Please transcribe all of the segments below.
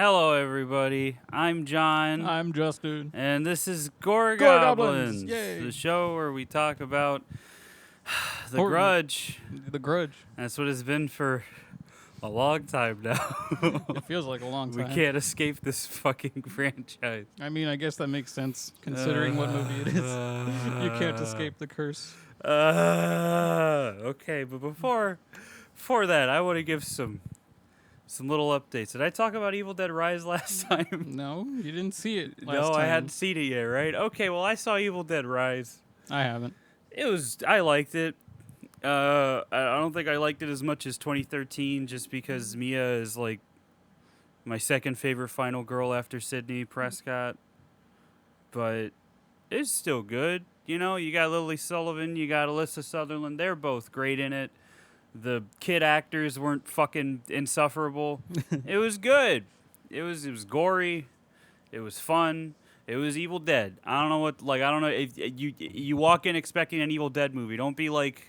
Hello, everybody. I'm John, I'm Justin. and this is Gore Gore Goblins, Goblins! Yay! the show where we talk about the Or- Grudge. The Grudge. That's what it's been for a long time now. It feels like a long We time. can't escape this fucking franchise. I mean, I guess that makes sense considering what movie it is. You can't escape the curse. Okay, but before that, I want to give some little updates. Did I talk about Evil Dead Rise last time? No, you didn't see it last No, time. I hadn't seen it yet, right? Okay, well, I saw Evil Dead Rise. I haven't. I liked it. I don't think I liked it as much as 2013 just because Mia is like my second favorite final girl after Sydney Prescott. But it's still good. You know, you got Lily Sullivan, you got Alyssa Sutherland. They're both great in it. The kid actors weren't fucking insufferable. It was good. It was gory. It was fun. It was Evil Dead. I don't know what I don't know if you walk in expecting an Evil Dead movie. Don't be like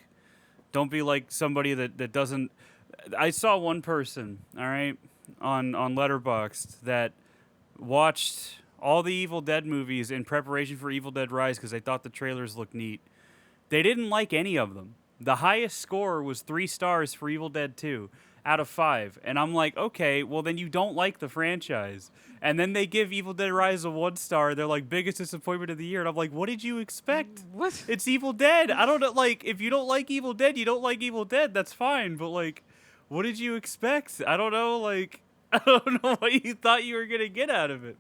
somebody that doesn't. I saw one person, all right, on Letterboxd that watched all the Evil Dead movies in preparation for Evil Dead Rise because they thought the trailers looked neat. They didn't like any of them. The highest score was 3 stars for Evil Dead 2 out of 5. And I'm like, okay, well then you don't like the franchise. And then they give Evil Dead Rise a 1 star. They're like, biggest disappointment of the year. And I'm like, what did you expect? What? It's Evil Dead. I don't know, like, if you don't like Evil Dead, you don't like Evil Dead. That's fine. But like, what did you expect? I don't know, like, I don't know what you thought you were going to get out of it.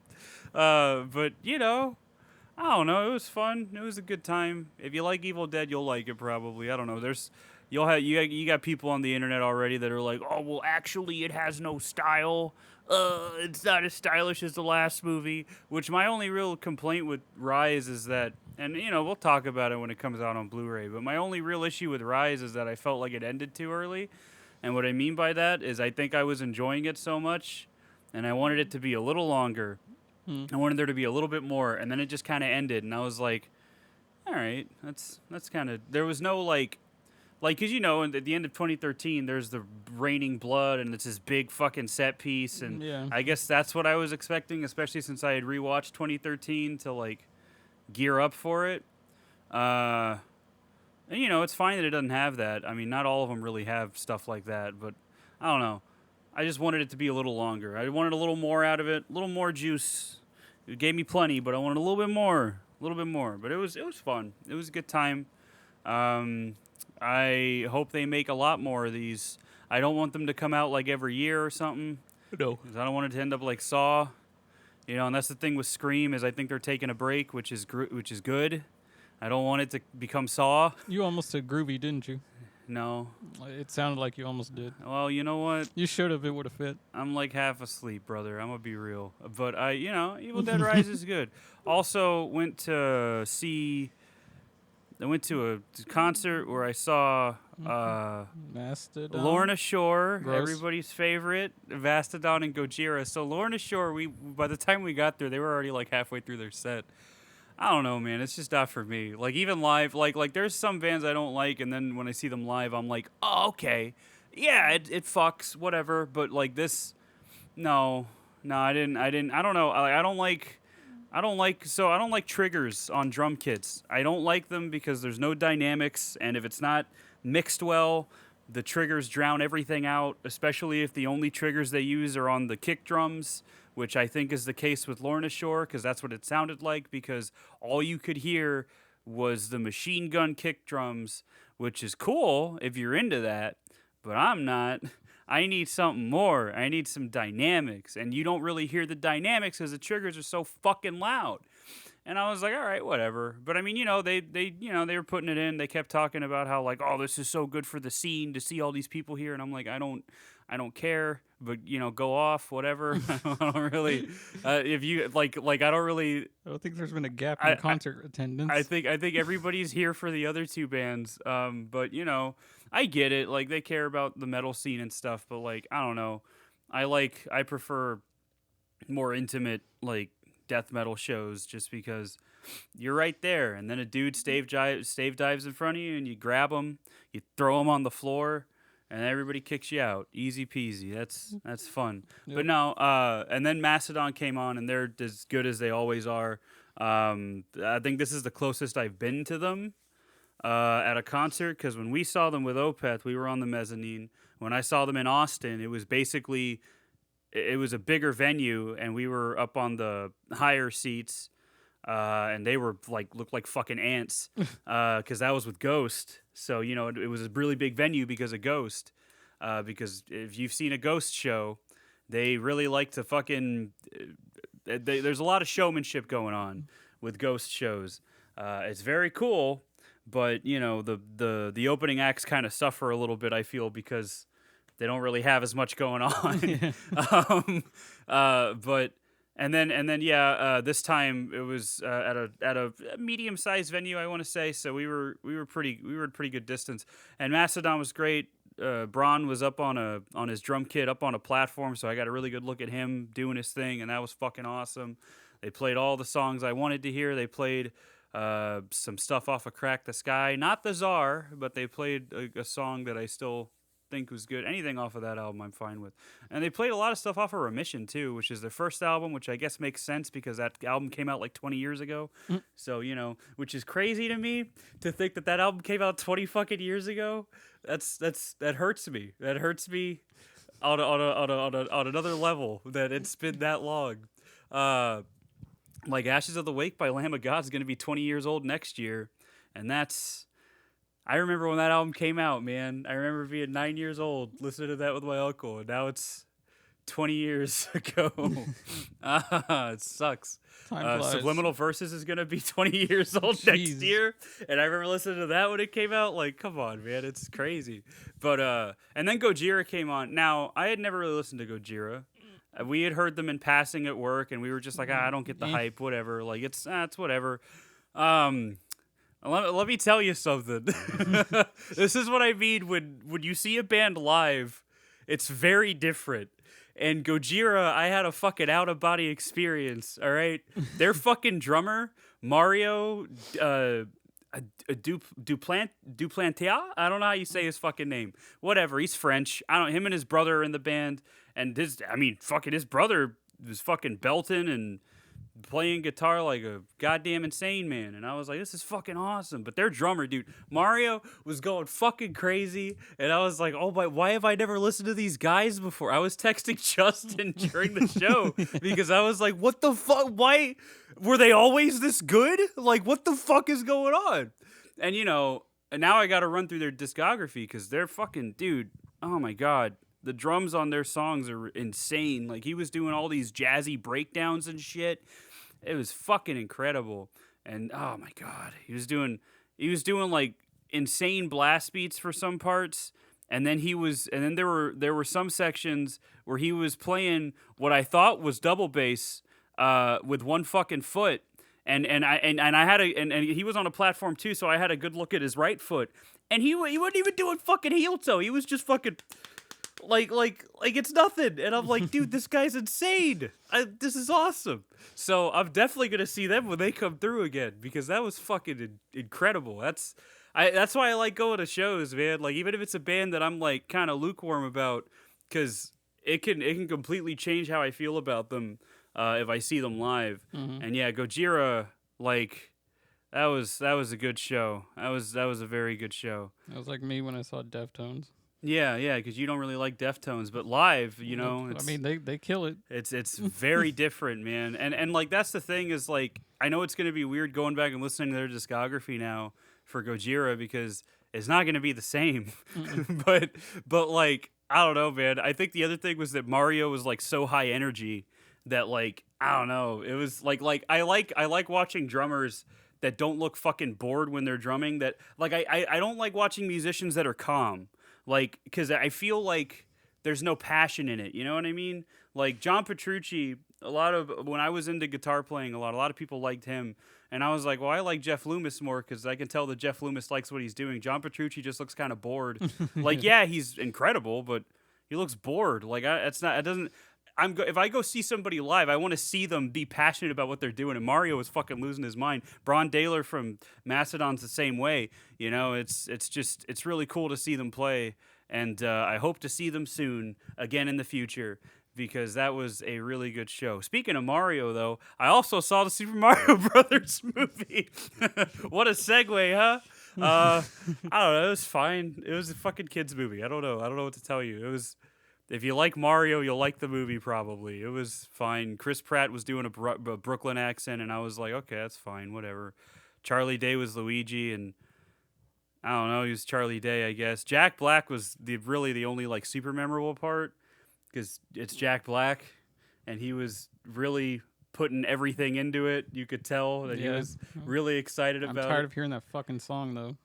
But, you know, I don't know. It was fun. It was a good time. If you like Evil Dead, you'll like it probably. I don't know. You got people on the internet already that are like, oh well, actually, it has no style. It's not as stylish as the last movie. Which my only real complaint with Rise is that, and you know, we'll talk about it when it comes out on Blu-ray. But my only real issue with Rise is that I felt like it ended too early. And what I mean by that is I think I was enjoying it so much, and I wanted it to be a little longer. I wanted there to be a little bit more, and then it just kind of ended, and I was like, all right, that's kind of, there was no like, because you know, at the end of 2013, there's the raining blood, and it's this big fucking set piece, and Yeah. I guess that's what I was expecting, especially since I had rewatched 2013 to like gear up for it. And you know, it's fine that it doesn't have that. I mean, not all of them really have stuff like that, but I don't know. I just wanted it to be a little longer. I wanted a little more out of it, a little more juice. It gave me plenty, but I wanted a little bit more. But it was fun. It was a good time. I hope they make a lot more of these. I don't want them to come out like every year or something. No. 'Cause I don't want it to end up like Saw. You know, and that's the thing with Scream is I think they're taking a break, which is good. I don't want it to become Saw. You almost said groovy, didn't you? No. It sounded like you almost did. Well, you know what? You should have. It would have fit. I'm like half asleep, brother. I'm gonna be real. But Evil Dead Rise is good. Also went to a concert where I saw Mastodon. Lorna Shore, Gross. everybody's favorite, Vastodon and Gojira. So Lorna Shore, by the time we got there, they were already like halfway through their set. I don't know, man. It's just not for me. Like even live, like there's some bands I don't like, and then when I see them live, I'm like, oh, okay, yeah, it fucks, whatever. But like this, no, I didn't. I don't know. I don't like triggers on drum kits. I don't like them because there's no dynamics, and if it's not mixed well, the triggers drown everything out, especially if the only triggers they use are on the kick drums, which I think is the case with Lorna Shore, because that's what it sounded like, because all you could hear was the machine gun kick drums, which is cool if you're into that, but I'm not. I need something more. I need some dynamics, and you don't really hear the dynamics because the triggers are so fucking loud. And I was like, all right, whatever. But I mean, you know, they were putting it in. They kept talking about how like, oh, this is so good for the scene to see all these people here. And I'm like, I don't care. But you know, go off, whatever. I don't really. If you like, I don't really. I don't think there's been a gap in concert attendance. I think everybody's here for the other two bands. But you know, I get it. Like they care about the metal scene and stuff. But like, I don't know. I prefer more intimate like death metal shows just because you're right there, and then a dude stave dives in front of you, and you grab him, you throw him on the floor, and everybody kicks you out. Easy peasy. That's fun. Yep. But no, and then Mastodon came on, and they're as good as they always are. I think this is the closest I've been to them at a concert, because when we saw them with Opeth, we were on the mezzanine. When I saw them in Austin, it was basically it was a bigger venue, and we were up on the higher seats, and they were like looked like fucking ants, because that was with Ghost. So it was a really big venue because of Ghost. Because if you've seen a Ghost show, they really like to fucking. There's a lot of showmanship going on with Ghost shows. It's very cool, but the opening acts kind of suffer a little bit, I feel, because they don't really have as much going on. But this time it was at a medium sized venue, I want to say. So we were at pretty good distance, and Mastodon was great. Braun was up on his drum kit up on a platform, so I got a really good look at him doing his thing, and that was fucking awesome. They played all the songs I wanted to hear. They played some stuff off of Crack the Sky, not the Czar, but they played a song that I still think was good. Anything off of that album I'm fine with. And they played a lot of stuff off of Remission too, which is their first album, which I guess makes sense because that album came out like 20 years ago. So, which is crazy to me to think that album came out 20 fucking years ago. That hurts me. That hurts me on another level that it's been that long. Like Ashes of the Wake by Lamb of God is going to be 20 years old next year, and I remember when that album came out, man. I remember being 9 years old, listening to that with my uncle, and now it's 20 years ago. It sucks. Subliminal Verses is going to be 20 years old next year, and I remember listening to that when it came out. Like, come on, man, it's crazy. But and then Gojira came on. Now, I had never really listened to Gojira. We had heard them in passing at work, and we were just like, I don't get the hype, whatever. Like, it's whatever. Let me tell you something. This is what I mean when you see a band live, it's very different. And Gojira, I had a fucking out-of-body experience, all right? Their fucking drummer, Mario Duplantia? I don't know how you say his fucking name. Whatever, he's French. Him and his brother are in the band. And his brother was fucking belting and playing guitar like a goddamn insane man, and I was like, this is fucking awesome. But their drummer, dude, Mario, was going fucking crazy, and I was like, oh my, why have I never listened to these guys before? I was texting Justin during the show because I was like, what the fuck, why were they always this good? Like, what the fuck is going on? And and now I gotta run through their discography because they're fucking, dude, oh my god, the drums on their songs are insane. Like, he was doing all these jazzy breakdowns and shit. It was fucking incredible. And oh my god, he was doing like insane blast beats for some parts. And then there were some sections where he was playing what I thought was double bass with one fucking foot. And he was on a platform too, so I had a good look at his right foot. And he wasn't even doing fucking heel toe. He was just fucking like it's nothing. And I'm like, dude, this guy's insane. This is awesome. So I'm definitely gonna see them when they come through again because that was fucking incredible. That's why I like going to shows, man. Like, even if it's a band that I'm like kind of lukewarm about, because it can completely change how I feel about them if I see them live. Mm-hmm. And yeah, Gojira, like, that was a good show. That was a very good show. That was like me when I saw Deftones. Yeah, because you don't really like Deftones, but live, they kill it. It's very different, man. And like, that's the thing is, like, I know it's gonna be weird going back and listening to their discography now for Gojira because it's not gonna be the same. but like, I don't know, man. I think the other thing was that Mario was like so high energy that, like, I don't know. It was like I like watching drummers that don't look fucking bored when they're drumming. That, like, I don't like watching musicians that are calm. Like, because I feel like there's no passion in it. You know what I mean? Like, John Petrucci, when I was into guitar playing a lot of people liked him. And I was like, well, I like Jeff Loomis more because I can tell that Jeff Loomis likes what he's doing. John Petrucci just looks kind of bored. Like, yeah, he's incredible, but he looks bored. Like, if I go see somebody live, I want to see them be passionate about what they're doing. And Mario is fucking losing his mind. Braun Daler from Mastodon's the same way. You know, it's really cool to see them play. and I hope to see them soon again in the future. Because that was a really good show. Speaking of Mario, though, I also saw the Super Mario Brothers movie. What a segue, huh? I don't know. It was fine. It was a fucking kids movie. I don't know. I don't know what to tell you. It was. If you like Mario, you'll like the movie probably. It was fine. Chris Pratt was doing a Brooklyn accent, and I was like, okay, that's fine, whatever. Charlie Day was Luigi, and I don't know, he was Charlie Day, I guess. Jack Black was really the only like super memorable part because it's Jack Black, and he was really putting everything into it. You could tell that he was really excited about it. I'm tired of hearing that fucking song though.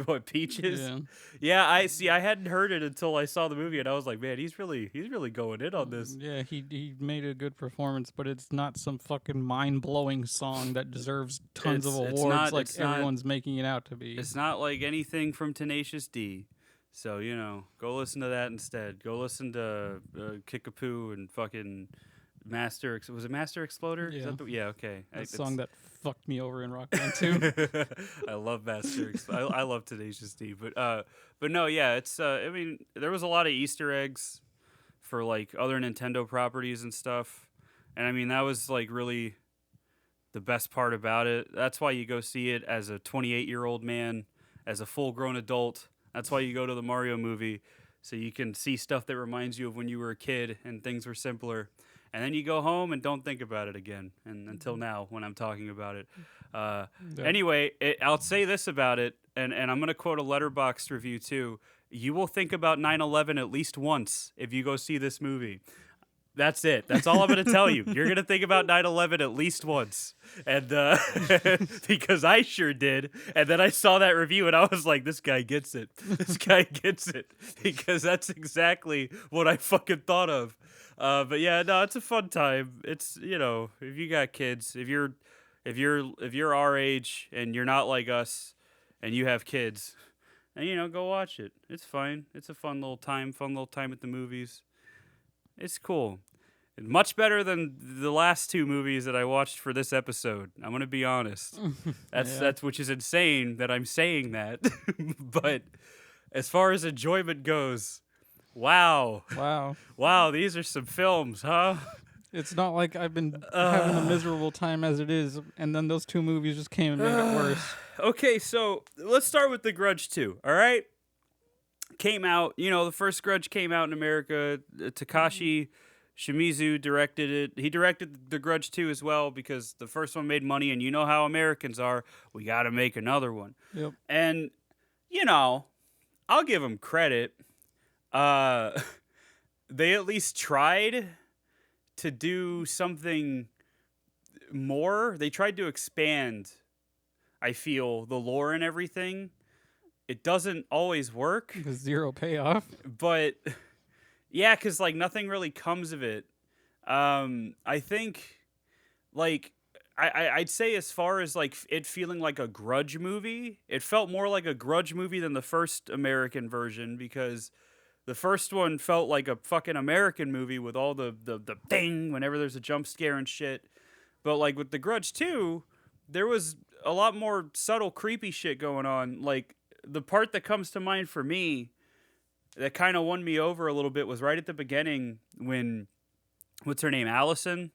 What, Peaches? Yeah. Yeah, I see. I hadn't heard it until I saw the movie, and I was like, man, he's really going in on this. Yeah, he made a good performance, but it's not some fucking mind blowing song that deserves tons of awards like everyone's making it out to be. It's not like anything from Tenacious D. So, you know, go listen to that instead. Go listen to Kickapoo and fucking Master. Was it Master Exploder? Yeah. Is that yeah, okay. That song that fucked me over in Rock Band 2. I love Master. I love Tenacious D. But no, yeah, it's. I mean, there was a lot of Easter eggs for like other Nintendo properties and stuff, and I mean that was like really the best part about it. That's why you go see it as a 28-year-old man, as a full-grown adult. That's why you go to the Mario movie, so you can see stuff that reminds you of when you were a kid and things were simpler. And then you go home and don't think about it again. And until now, when I'm talking about it. Anyway, I'll say this about it, and I'm going to quote a Letterboxd review too. You will think about 9/11 at least once if you go see this movie. That's it. That's all I'm going to tell you. You're going to think about 9/11 at least once. And because I sure did. And then I saw that review and I was like, this guy gets it. This guy gets it. Because that's exactly what I fucking thought of. But yeah, no, it's a fun time. It's, you know, if you got kids, if you're our age and you're not like us and you have kids, and you know, go watch it. It's fine. It's a fun little time at the movies. It's cool. Much better than the last two movies that I watched for this episode. I'm gonna be honest. That's which is insane that I'm saying that. But as far as enjoyment goes, wow, these are some films, huh? It's not like I've been having a miserable time as it is, and then those two movies just came and made it worse. Okay, so let's start with The Grudge 2, all right? Came out, you know, the first Grudge came out in America. Takashi Shimizu directed it. He directed The Grudge 2 as well because the first one made money, and you know how Americans are. We got to make another one. Yep. And, you know, I'll give them credit. They at least tried to do something more. They tried to expand, I feel, the lore and everything. It doesn't always work. The zero payoff. But, yeah, because, like, nothing really comes of it. I think, like, I'd say as far as, like, it feeling like a Grudge movie, it felt more like a Grudge movie than the first American version because the first one felt like a fucking American movie with all the thing whenever there's a jump scare and shit. But, like, with The Grudge 2, there was a lot more subtle, creepy shit going on. Like, the part that comes to mind for me that kind of won me over a little bit was right at the beginning when, what's her name, Allison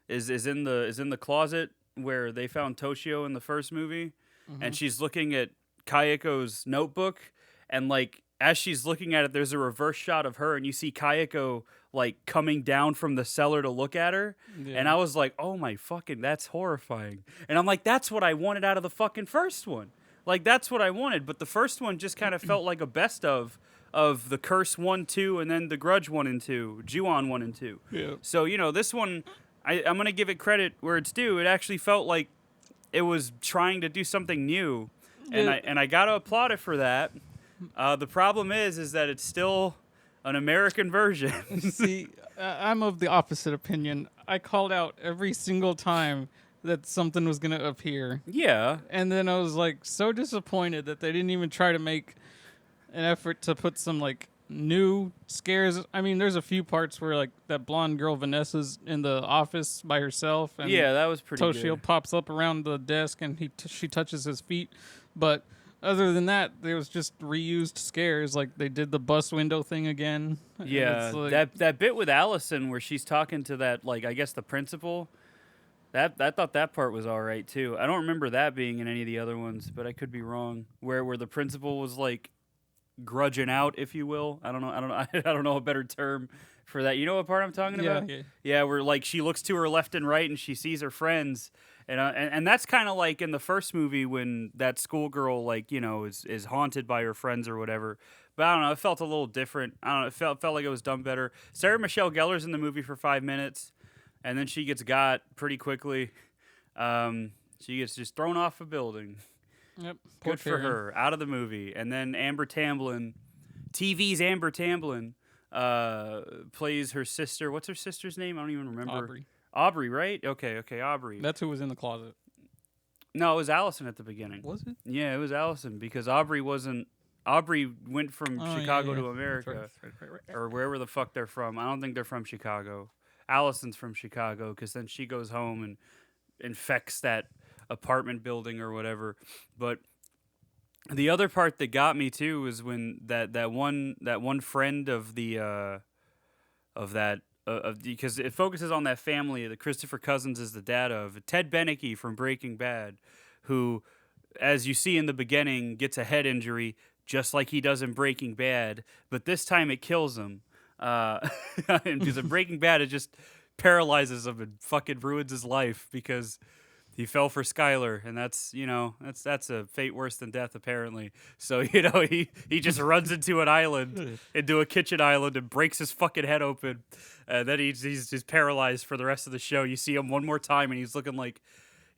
is in the closet where they found Toshio in the first movie, and she's looking at Kayako's notebook, and like as she's looking at it, there's a reverse shot of her, and you see Kayako like coming down from the cellar to look at her, and I was like, oh my fucking, that's horrifying, and I'm like, that's what I wanted out of the fucking first one. Like, that's what I wanted, but the first one just kind of felt like a best of the Curse 1, 2, and then the Grudge 1 and 2, Ju-on 1 and 2. Yeah. So, you know, this one, I'm going to give it credit where it's due. It actually felt like it was trying to do something new, and I got to applaud it for that. The problem is that it's still an American version. See, I'm of the opposite opinion. I called out every single time that something was going to appear. Yeah. And then I was like so disappointed that they didn't even try to make an effort to put some like new scares. I mean, there's a few parts where like that blonde girl Vanessa's in the office by herself, and yeah, that was pretty Toshio good. pops up around the desk and she touches his feet. But Other than that, there was just reused scares. Like they did the bus window thing again. and Yeah, it's like, that bit with Allison where she's talking to that, like, I guess the principal. That I thought that part was all right too. I don't remember that being in any of the other ones, but I could be wrong. Where the principal was like grudging out, if you will. I don't know. I don't know. I don't know a better term for that. You know what part I'm talking about? yeah. Yeah, where like she looks to her left and right and she sees her friends, and that's kind of like in the first movie when that schoolgirl like is haunted by her friends or whatever. But I don't know. It felt a little different. I don't know. It felt like it was done better. Sarah Michelle Gellar's in the movie for 5 minutes, and then she gets got pretty quickly. She gets just thrown off a building. Yep. Good for her. Out of the movie. And then Amber Tamblyn, TV's Amber Tamblyn, plays her sister. What's her sister's name? I don't even remember. Aubrey. Aubrey, right? Okay, Aubrey. That's who was in the closet. No, it was Allison at the beginning. Was it? Yeah, it was Allison because Aubrey wasn't. Aubrey went from Chicago to America, Right. or wherever the fuck they're from. I don't think they're from Chicago. Allison's from Chicago because then she goes home and infects that apartment building or whatever. But the other part that got me too was when that one friend of the because it focuses on that family that Christopher Cousins is the dad of, Ted Beneke from Breaking Bad, who, as you see in the beginning, gets a head injury just like he does in Breaking Bad, but this time it kills him. And because in Breaking Bad, it just paralyzes him and fucking ruins his life because he fell for Skylar, and that's a fate worse than death apparently. So he just runs into an island, into a kitchen island, and breaks his fucking head open, and then he's just paralyzed for the rest of the show. You see him one more time, and he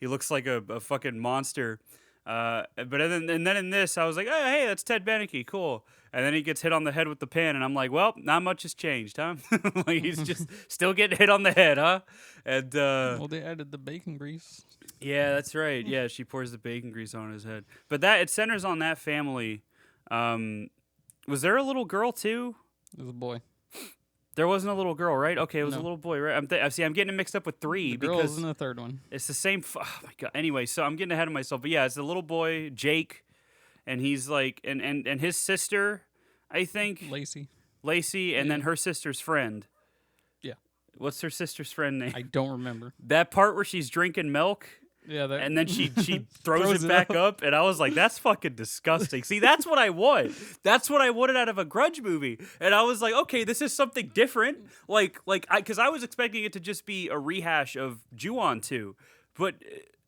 looks like a fucking monster. But then in this, I was like, oh, hey, that's Ted Beneke, cool. And then he gets hit on the head with the pan, and I'm like, well, not much has changed, huh? Like he's just still getting hit on the head, huh? And well, they added the bacon grease. yeah, that's right. Yeah, she pours the bacon grease on his head. But it centers on that family. Was there a little girl too? It was a boy. There wasn't a little girl, right? Okay, it was a No. little boy, right? I'm getting it mixed up with 3 The girl because was in the third one. it's the same. Oh my god. Anyway, so I'm getting ahead of myself, but yeah, it's the little boy Jake, and he's like, and his sister, I think Lacey, and then her sister's friend. Yeah. What's her sister's friend name? I don't remember. That part where she's drinking milk. Yeah, that. And then she throws it back up, and I was like, "That's fucking disgusting." See, that's what I want. That's what I wanted out of a Grudge movie. And I was like, "Okay, this is something different." Because I was expecting it to just be a rehash of Ju-on 2, but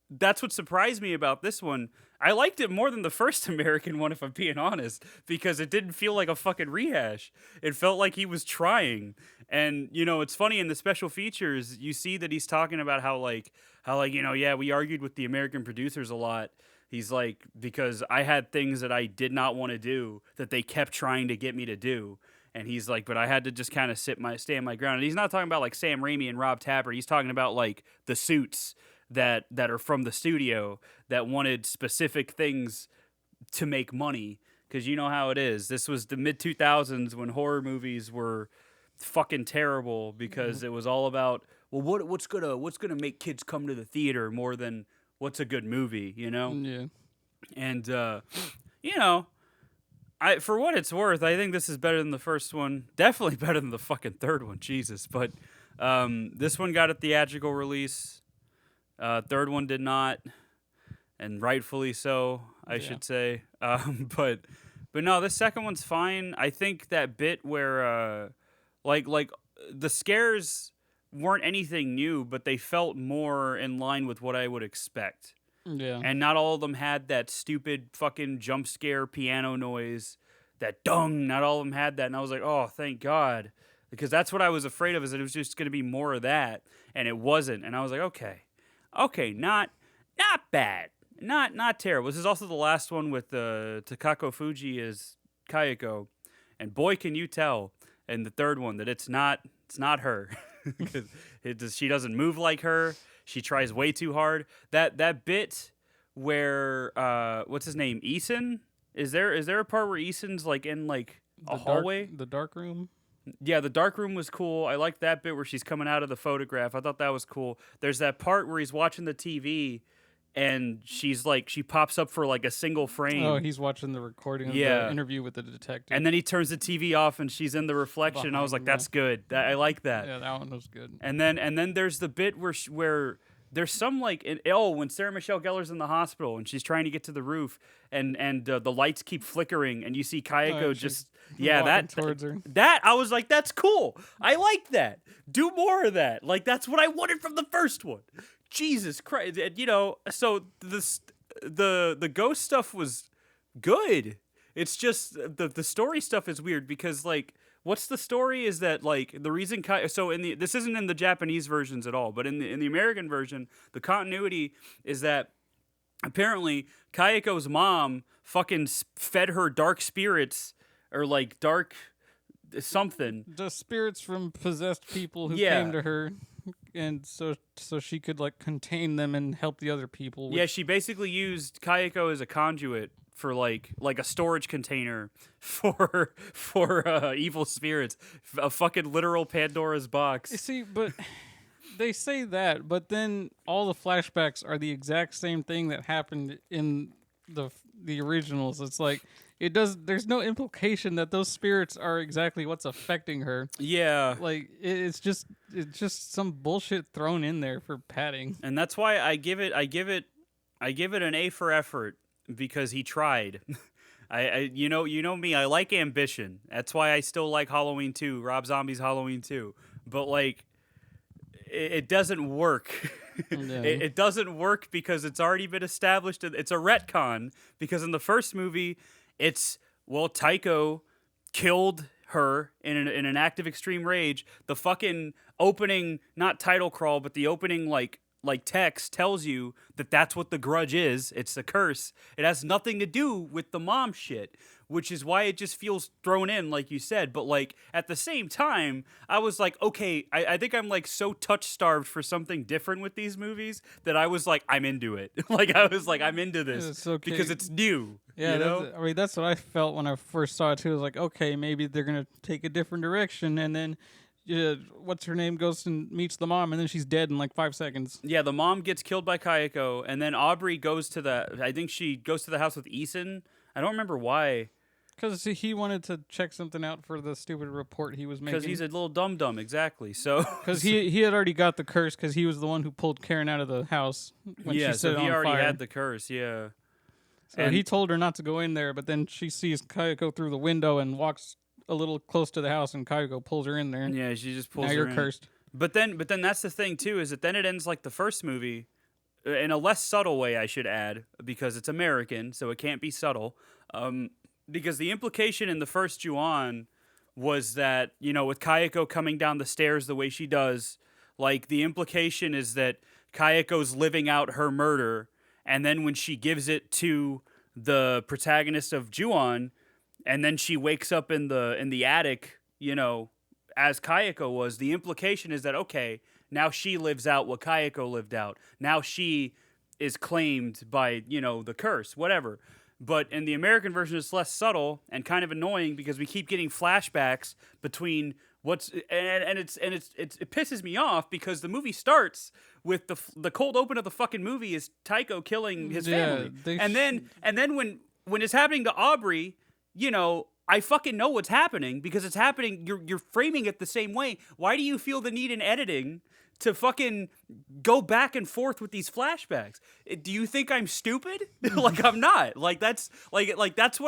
that's what surprised me about this one. I liked it more than the first American one, if I'm being honest, because it didn't feel like a fucking rehash. It felt like he was trying. And it's funny in the special features, you see that he's talking about how yeah, we argued with the American producers a lot. He's like, because I had things that I did not want to do that they kept trying to get me to do. And he's like, but I had to just kind of stay on my ground. And he's not talking about like Sam Raimi and Rob Tapper. He's talking about like the suits that are from the studio that wanted specific things to make money. Because you know how it is. This was the mid 2000s when horror movies were fucking terrible because it was all about, well, what's gonna make kids come to the theater more than what's a good movie, Yeah. And I for what it's worth, I think this is better than the first one. Definitely better than the fucking third one, Jesus. But this one got a theatrical release. Third one did not, and rightfully so, I should say. But no, this second one's fine. I think that bit where like the scares weren't anything new, but they felt more in line with what I would expect. Yeah. And not all of them had that stupid fucking jump scare piano noise, that dung. Not all of them had that, and I was like, oh, thank God, because that's what I was afraid of, is that it was just going to be more of that, and it wasn't. And I was like, okay, not bad, not terrible. This is also the last one with Takako Fuji as Kayako, and boy, can you tell in the third one that it's not her. She doesn't move like her. She tries way too hard. That bit where what's his name? Eason? Is there a part where Eason's like in like a hallway? The dark room? Yeah, the dark room was cool. I liked that bit where she's coming out of the photograph. I thought that was cool. There's that part where he's watching the TV and she pops up for like a single frame. Oh, he's watching the recording of the interview with the detective. And then he turns the TV off and she's in the reflection. I was like, that's good. I like that. Yeah, that one was good. And then there's the bit where there's some like when Sarah Michelle Gellar's in the hospital and she's trying to get to the roof and the lights keep flickering and you see Kayako towards her. That I was like, that's cool. I like that. Do more of that. Like that's what I wanted from the first one. Jesus Christ. So the ghost stuff was good. It's just the story stuff is weird because like what's the story is that like the reason this isn't in the Japanese versions at all, but in the American version, the continuity is that apparently Kayako's mom fucking fed her dark spirits or like dark something. The spirits from possessed people who came to her. And so she could like contain them and help the other people. Yeah, she basically used Kayako as a conduit for like a storage container for evil spirits, a fucking literal Pandora's box. You see, but they say that, but then all the flashbacks are the exact same thing that happened in the originals. It's like there's no implication that those spirits are exactly what's affecting her. Yeah. Like it's just some bullshit thrown in there for padding. And that's why I give it an A for effort because he tried. You know me, I like ambition. That's why I still like Halloween 2, Rob Zombie's Halloween 2. But like it doesn't work. Yeah. It doesn't work because it's already been established. It's a retcon because in the first movie Tycho killed her in an act of extreme rage. The fucking opening, not title crawl, but the opening like text tells you that that's what the grudge is. It's a curse. It has nothing to do with the mom shit, which is why it just feels thrown in, like you said. But like at the same time, I was like, okay, I think I'm like so touch starved for something different with these movies that I was like, I'm into it. Like I was like, I'm into this it's okay. because it's new. Yeah, you know? That's what I felt when I first saw it too. I was like, okay, maybe they're gonna take a different direction, and then what's her name goes and meets the mom, and then she's dead in like 5 seconds. Yeah, the mom gets killed by Kayako, and then Aubrey goes to I think she goes to the house with Eason. I don't remember why. Because he wanted to check something out for the stupid report he was making. Because he's a little dum-dum, exactly. So because he had already got the curse because he was the one who pulled Karen out of the house when she set so it he on already fire. had the curse, yeah. So and he told her not to go in there, but then she sees Kayako through the window and walks a little close to the house, and Kayako pulls her in there. Yeah, she just pulls her in. Now you're cursed. But then that's the thing, too, is that then it ends like the first movie, in a less subtle way, I should add, because it's American, so it can't be subtle. Because the implication in the first Ju-On was that, with Kayako coming down the stairs the way she does, like, the implication is that Kayako's living out her murder, and then when she gives it to the protagonist of Ju-On, and then she wakes up in the attic, as Kayako was, the implication is that, okay, now she lives out what Kayako lived out. Now she is claimed by, the curse, whatever. But in the American version, it's less subtle and kind of annoying because we keep getting flashbacks between it pisses me off because the movie starts with the cold open of the fucking movie is Tycho killing his family, and then when it's happening to Aubrey, I fucking know what's happening because it's happening. You're framing it the same way. Why do you feel the need in editing to fucking go back and forth with these flashbacks? Do you think I'm stupid? Like I'm not. Like that's that's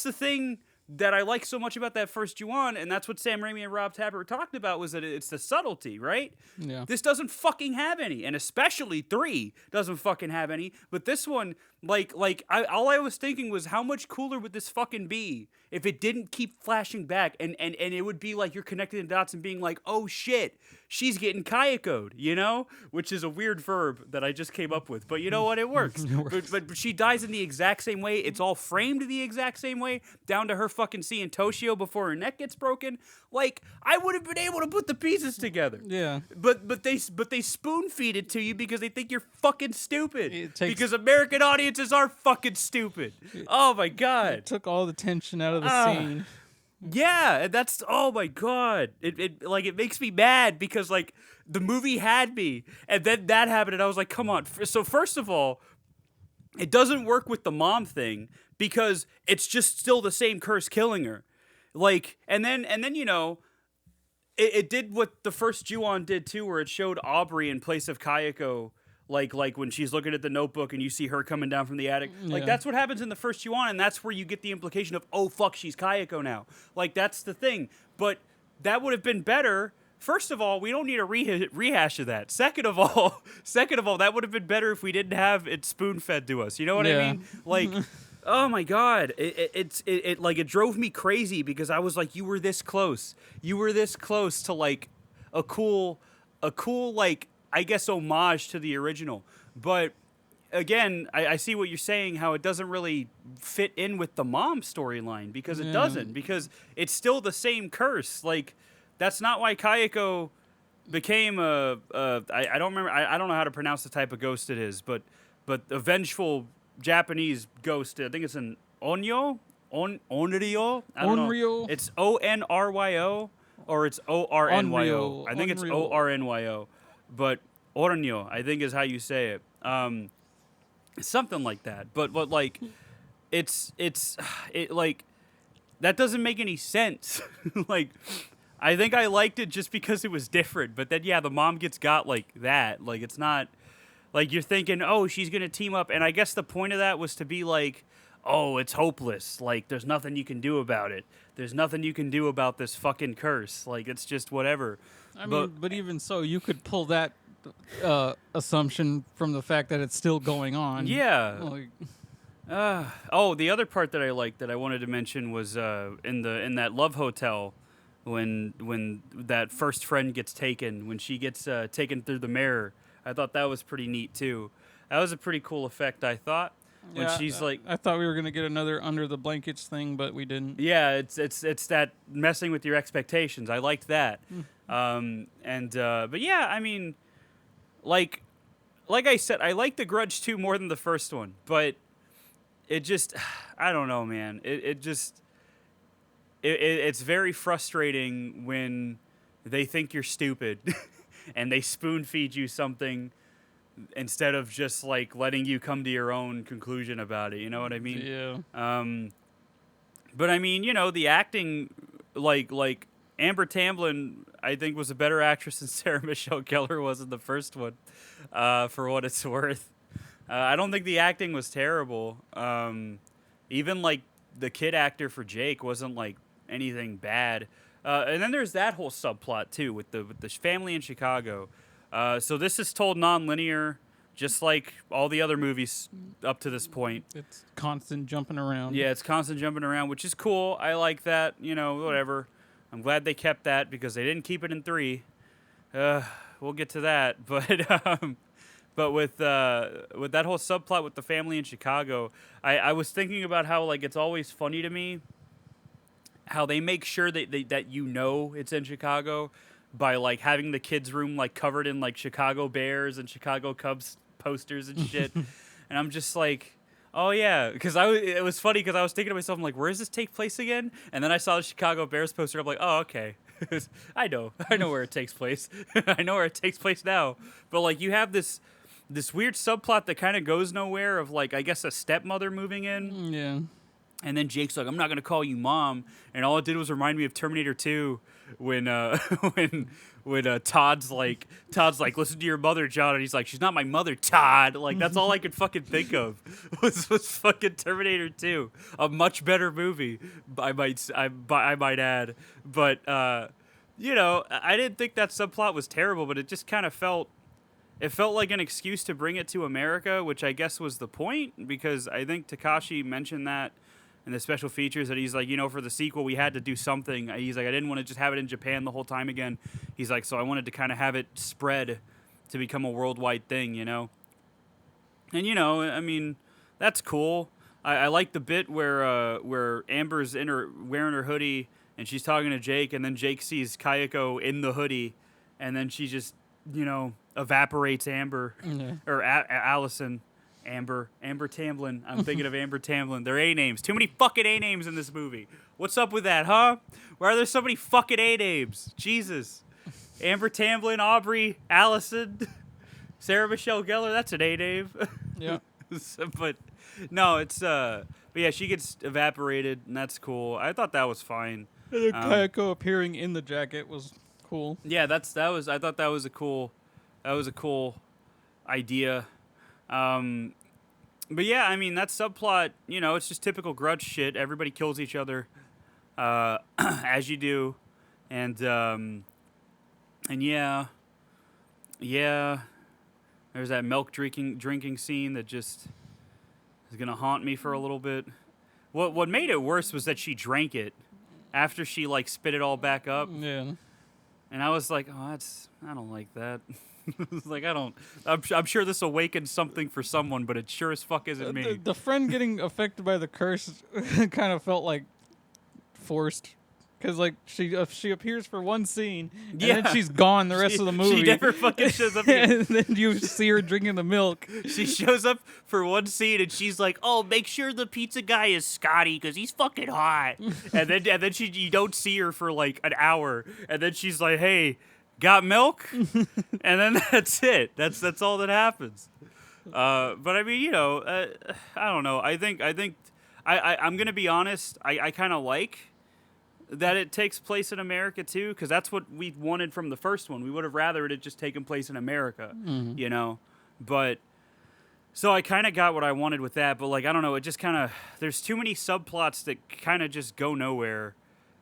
the thing that I like so much about that first Ju-On, and that's what Sam Raimi and Rob Tapert talked about, was that it's the subtlety, right? Yeah. This doesn't fucking have any, and especially 3 doesn't fucking have any, but this one, all I was thinking was how much cooler would this fucking be if it didn't keep flashing back, and it would be like you're connecting the dots and being like, oh shit, she's getting Kayako'd, which is a weird verb that I just came up with, but you know what, it works. But she dies in the exact same way, it's all framed the exact same way, down to her fucking seeing Toshio before her neck gets broken. Like, I would have been able to put the pieces together. Yeah. But they spoon feed it to you because they think you're fucking stupid. Because American audiences are fucking stupid. Oh my god. It took all the tension out of the scene. Yeah, and that's oh my god. It like it makes me mad because like the movie had me and then that happened and I was like, "Come on." So first of all, it doesn't work with the mom thing because it's just still the same curse killing her. Like and then it did what the first Ju-on did too, where it showed Aubrey in place of Kayako, like when she's looking at the notebook and you see her coming down from the attic. Like Yeah. that's what happens in the first Ju-on, and that's where you get the implication of oh fuck, she's Kayako now. Like that's the thing. But that would have been better. First of all, we don't need a rehash of that. Second of all, that would have been better if we didn't have it spoon fed to us. You know what I Yeah. mean? Like. Oh my god! It like it drove me crazy because I was like, you were this close. You were this close to like a cool like I guess homage to the original. But again, I see what you're saying. How it doesn't really fit in with the mom storyline because it Yeah. doesn't because it's still the same curse. Like that's not why Kayako became I don't remember I don't know how to pronounce the type of ghost it is, but a vengeful Japanese ghost. I think it's an onryo, onryo. I don't Onryo? know. It's Onryo or it's Ornyo. Onryo, I think it's Onryo. Ornyo, but Ornyo I think is how you say it. Something like that. But like it's it like that doesn't make any sense. Like I think I liked it just because it was different. But then yeah, the mom gets got like that. Like it's not. Like, you're thinking, oh, she's going to team up. And I guess the point of that was to be like, oh, it's hopeless. Like, there's nothing you can do about it. There's nothing you can do about this fucking curse. Like, it's just whatever. I mean, but even so, you could pull that assumption from the fact that it's still going on. Yeah. Like, Oh, the other part that I liked that I wanted to mention was in that love hotel when that first friend gets taken, when she gets taken through the mirror. I thought that was pretty neat too. That was a pretty cool effect, I thought. When yeah, she's like, I thought we were gonna get another under the blankets thing, but we didn't. yeah, it's that messing with your expectations. I liked that. But yeah, I mean, like I said, I like the Grudge 2 more than the first one, but it just, I don't know, man. It's very frustrating when they think you're stupid and they spoon feed you something instead of just like letting you come to your own conclusion about it. You know what I mean? Yeah. But I mean, the acting, like Amber Tamblyn, I think was a better actress than Sarah Michelle Gellar was in the first one, for what it's worth. I don't think the acting was terrible. Even like the kid actor for Jake wasn't like anything bad. And then there's that whole subplot too with the family in Chicago. So this is told non-linear, just like all the other movies up to this point. It's constant jumping around. Yeah, it's constant jumping around, which is cool. I like that. Whatever. I'm glad they kept that because they didn't keep it in 3. We'll get to that, but with that whole subplot with the family in Chicago, I was thinking about how like it's always funny to me how they make sure that it's in Chicago by like having the kids' room like covered in like Chicago Bears and Chicago Cubs posters and shit. And I'm just like, oh yeah, because it was funny because I was thinking to myself, I'm like, where does this take place again? And then I saw the Chicago Bears poster. I'm like, oh okay, I know where it takes place. I know where it takes place now. But like you have this weird subplot that kind of goes nowhere of like I guess a stepmother moving in. Yeah. And then Jake's like, I'm not gonna call you mom, and all it did was remind me of Terminator 2 when when Todd's like, listen to your mother, John, and he's like, she's not my mother, Todd. Like that's all I could fucking think of was fucking Terminator 2, a much better movie, I might add. But I didn't think that subplot was terrible, but it just kind of felt. It felt like an excuse to bring it to America, which I guess was the point, because I think Takashi mentioned that in the special features that he's like, for the sequel, we had to do something. He's like, I didn't want to just have it in Japan the whole time again. He's like, so I wanted to kind of have it spread to become a worldwide thing, And, I mean, that's cool. I like the bit where Amber's wearing her hoodie and she's talking to Jake, and then Jake sees Kayako in the hoodie, and then she just, evaporates Amber Yeah. or Allison. Amber Tamblyn. I'm thinking of Amber Tamblyn. They're A names. Too many fucking A names in this movie. What's up with that, huh? Why are there so many fucking A names? Jesus. Amber Tamblyn, Aubrey, Allison, Sarah Michelle Gellar. That's an A name. Yeah. But no, it's but yeah, she gets evaporated, and that's cool. I thought that was fine. And then Kayako appearing in the jacket was cool. Yeah, I thought that was a cool idea. But yeah, I mean that subplot, it's just typical Grudge shit. Everybody kills each other, as you do, and yeah, there's that milk drinking scene that just is gonna haunt me for a little bit. What made it worse was that she drank it after she like spit it all back up. Yeah. And I was like, I don't like that. It's like, I'm sure this awakens something for someone, but it sure as fuck isn't me. The friend getting affected by the curse kind of felt like forced. Because, like, she appears for one scene, and then she's gone the rest of the movie. She never fucking shows up again. And then you see her drinking the milk. She shows up for one scene, and she's like, "Oh, make sure the pizza guy is Scotty, because he's fucking hot." and then you don't see her for, like, an hour. And then she's like, "Hey, got milk?" And then that's it. That's all that happens. But, I mean, I don't know. I'm going to be honest. I kind of like that it takes place in America too, because that's what we wanted from the first one. We would have rather it had just taken place in America, But so I kind of got what I wanted with that, but like I don't know, it just kind of there's too many subplots that kind of just go nowhere,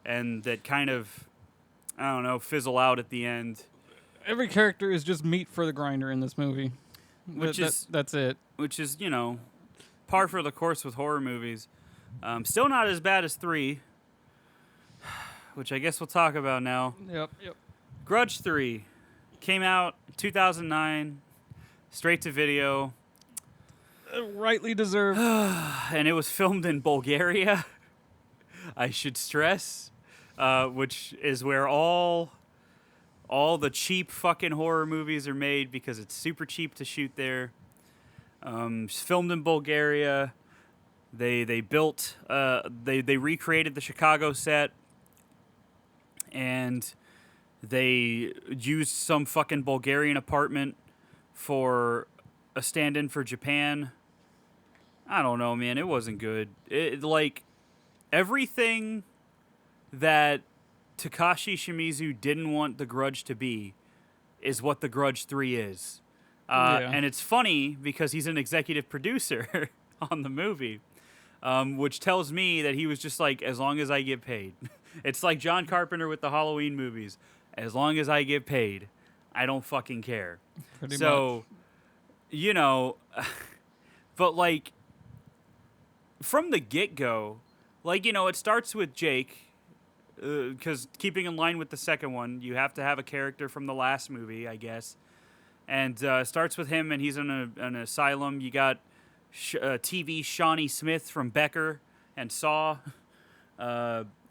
and that kind of fizzle out at the end. Every character is just meat for the grinder in this movie. That's it. Which is par for the course with horror movies. Still not as bad as 3. Which I guess we'll talk about now. Yep. Grudge 3 came out 2009, straight to video. Rightly deserved. And it was filmed in Bulgaria, I should stress, which is where all the cheap fucking horror movies are made, because it's super cheap to shoot there. It's filmed in Bulgaria. They built, they recreated the Chicago set. And they used some fucking Bulgarian apartment for a stand-in for Japan. I don't know, man. It wasn't good. Like, everything that Takashi Shimizu didn't want The Grudge to be is what The Grudge 3 is. And it's funny because he's an executive producer on the movie, which tells me that he was just like, as long as I get paid. It's like John Carpenter with the Halloween movies. As long as I get paid, I don't fucking care. Pretty much. But like, from the get-go, like, it starts with Jake, because keeping in line with the second one, you have to have a character from the last movie, I guess. And starts with him, and he's in an asylum. You got TV Shawnee Smith from Becker and Saw.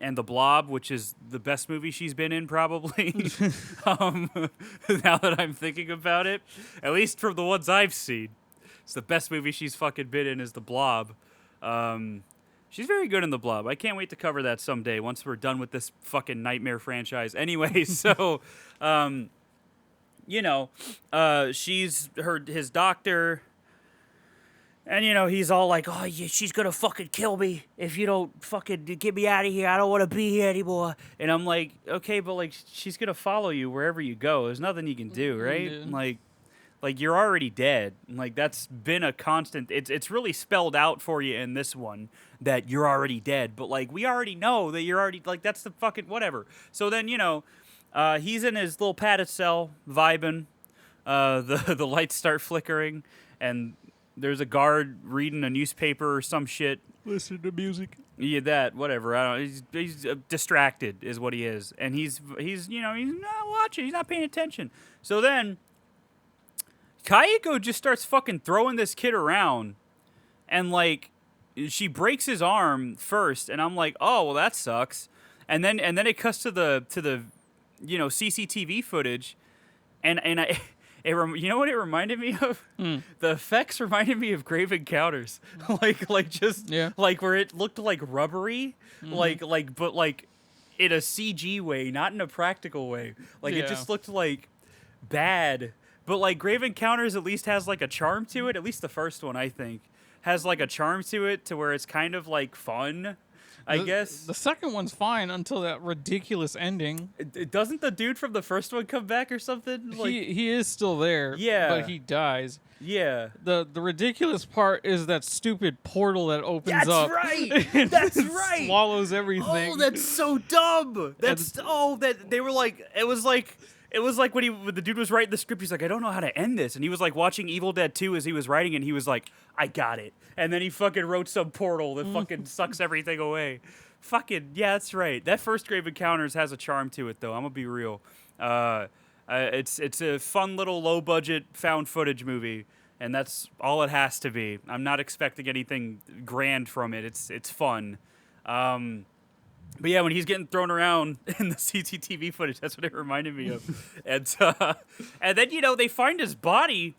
And The Blob, which is the best movie she's been in, probably. Now that I'm thinking about it. At least from the ones I've seen. It's the best movie she's fucking been in is The Blob. She's very good in The Blob. I can't wait to cover that someday once we're done with this fucking nightmare franchise. Anyway, so, she's his doctor. And, he's all like, "Oh, yeah, she's going to fucking kill me if you don't fucking get me out of here. I don't want to be here anymore." And I'm like, okay, but, like, she's going to follow you wherever you go. There's nothing you can do, right? Yeah. Like you're already dead. Like, that's been a constant. It's really spelled out for you in this one that you're already dead. But, like, we already know that you're already, like, that's the fucking whatever. So then, he's in his little padded cell vibing. The lights start flickering, and there's a guard reading a newspaper or some shit. Listen to music. Yeah, that, whatever. I don't know. He's distracted is what he is. And he's he's not watching. He's not paying attention. So then Kayako just starts fucking throwing this kid around. And, like, she breaks his arm first. And I'm like, oh, well, that sucks. And then it cuts to the CCTV footage. And You know what it reminded me of? The effects reminded me of Grave Encounters, Yeah. like where it looked like rubbery, but like in a CG way, not in a practical way. Like it Yeah. just looked like bad. But like Grave Encounters at least has like a charm to it. At least the first one, I think, has like a charm to it to where it's kind of like fun. I guess. The second one's fine until that ridiculous ending. Doesn't the dude from the first one come back or something? Like, He is still there. Yeah. But he dies. yeah. The ridiculous part is that stupid portal that opens That's up. right. and That's it right. Swallows everything. Oh, that's so dumb. That they were like it was like when the dude was writing the script, he's like, I don't know how to end this, and he was like watching Evil Dead 2 as he was writing it, and he was like, I got it, and then he fucking wrote some portal that fucking sucks everything away. Fucking yeah, that's right. That first Grave Encounters has a charm to it, though. I'm gonna be real. It's a fun little low budget found footage movie, and that's all it has to be. I'm not expecting anything grand from it. It's fun. But yeah, when he's getting thrown around in the CCTV footage, that's what it reminded me of. And then, they find his body,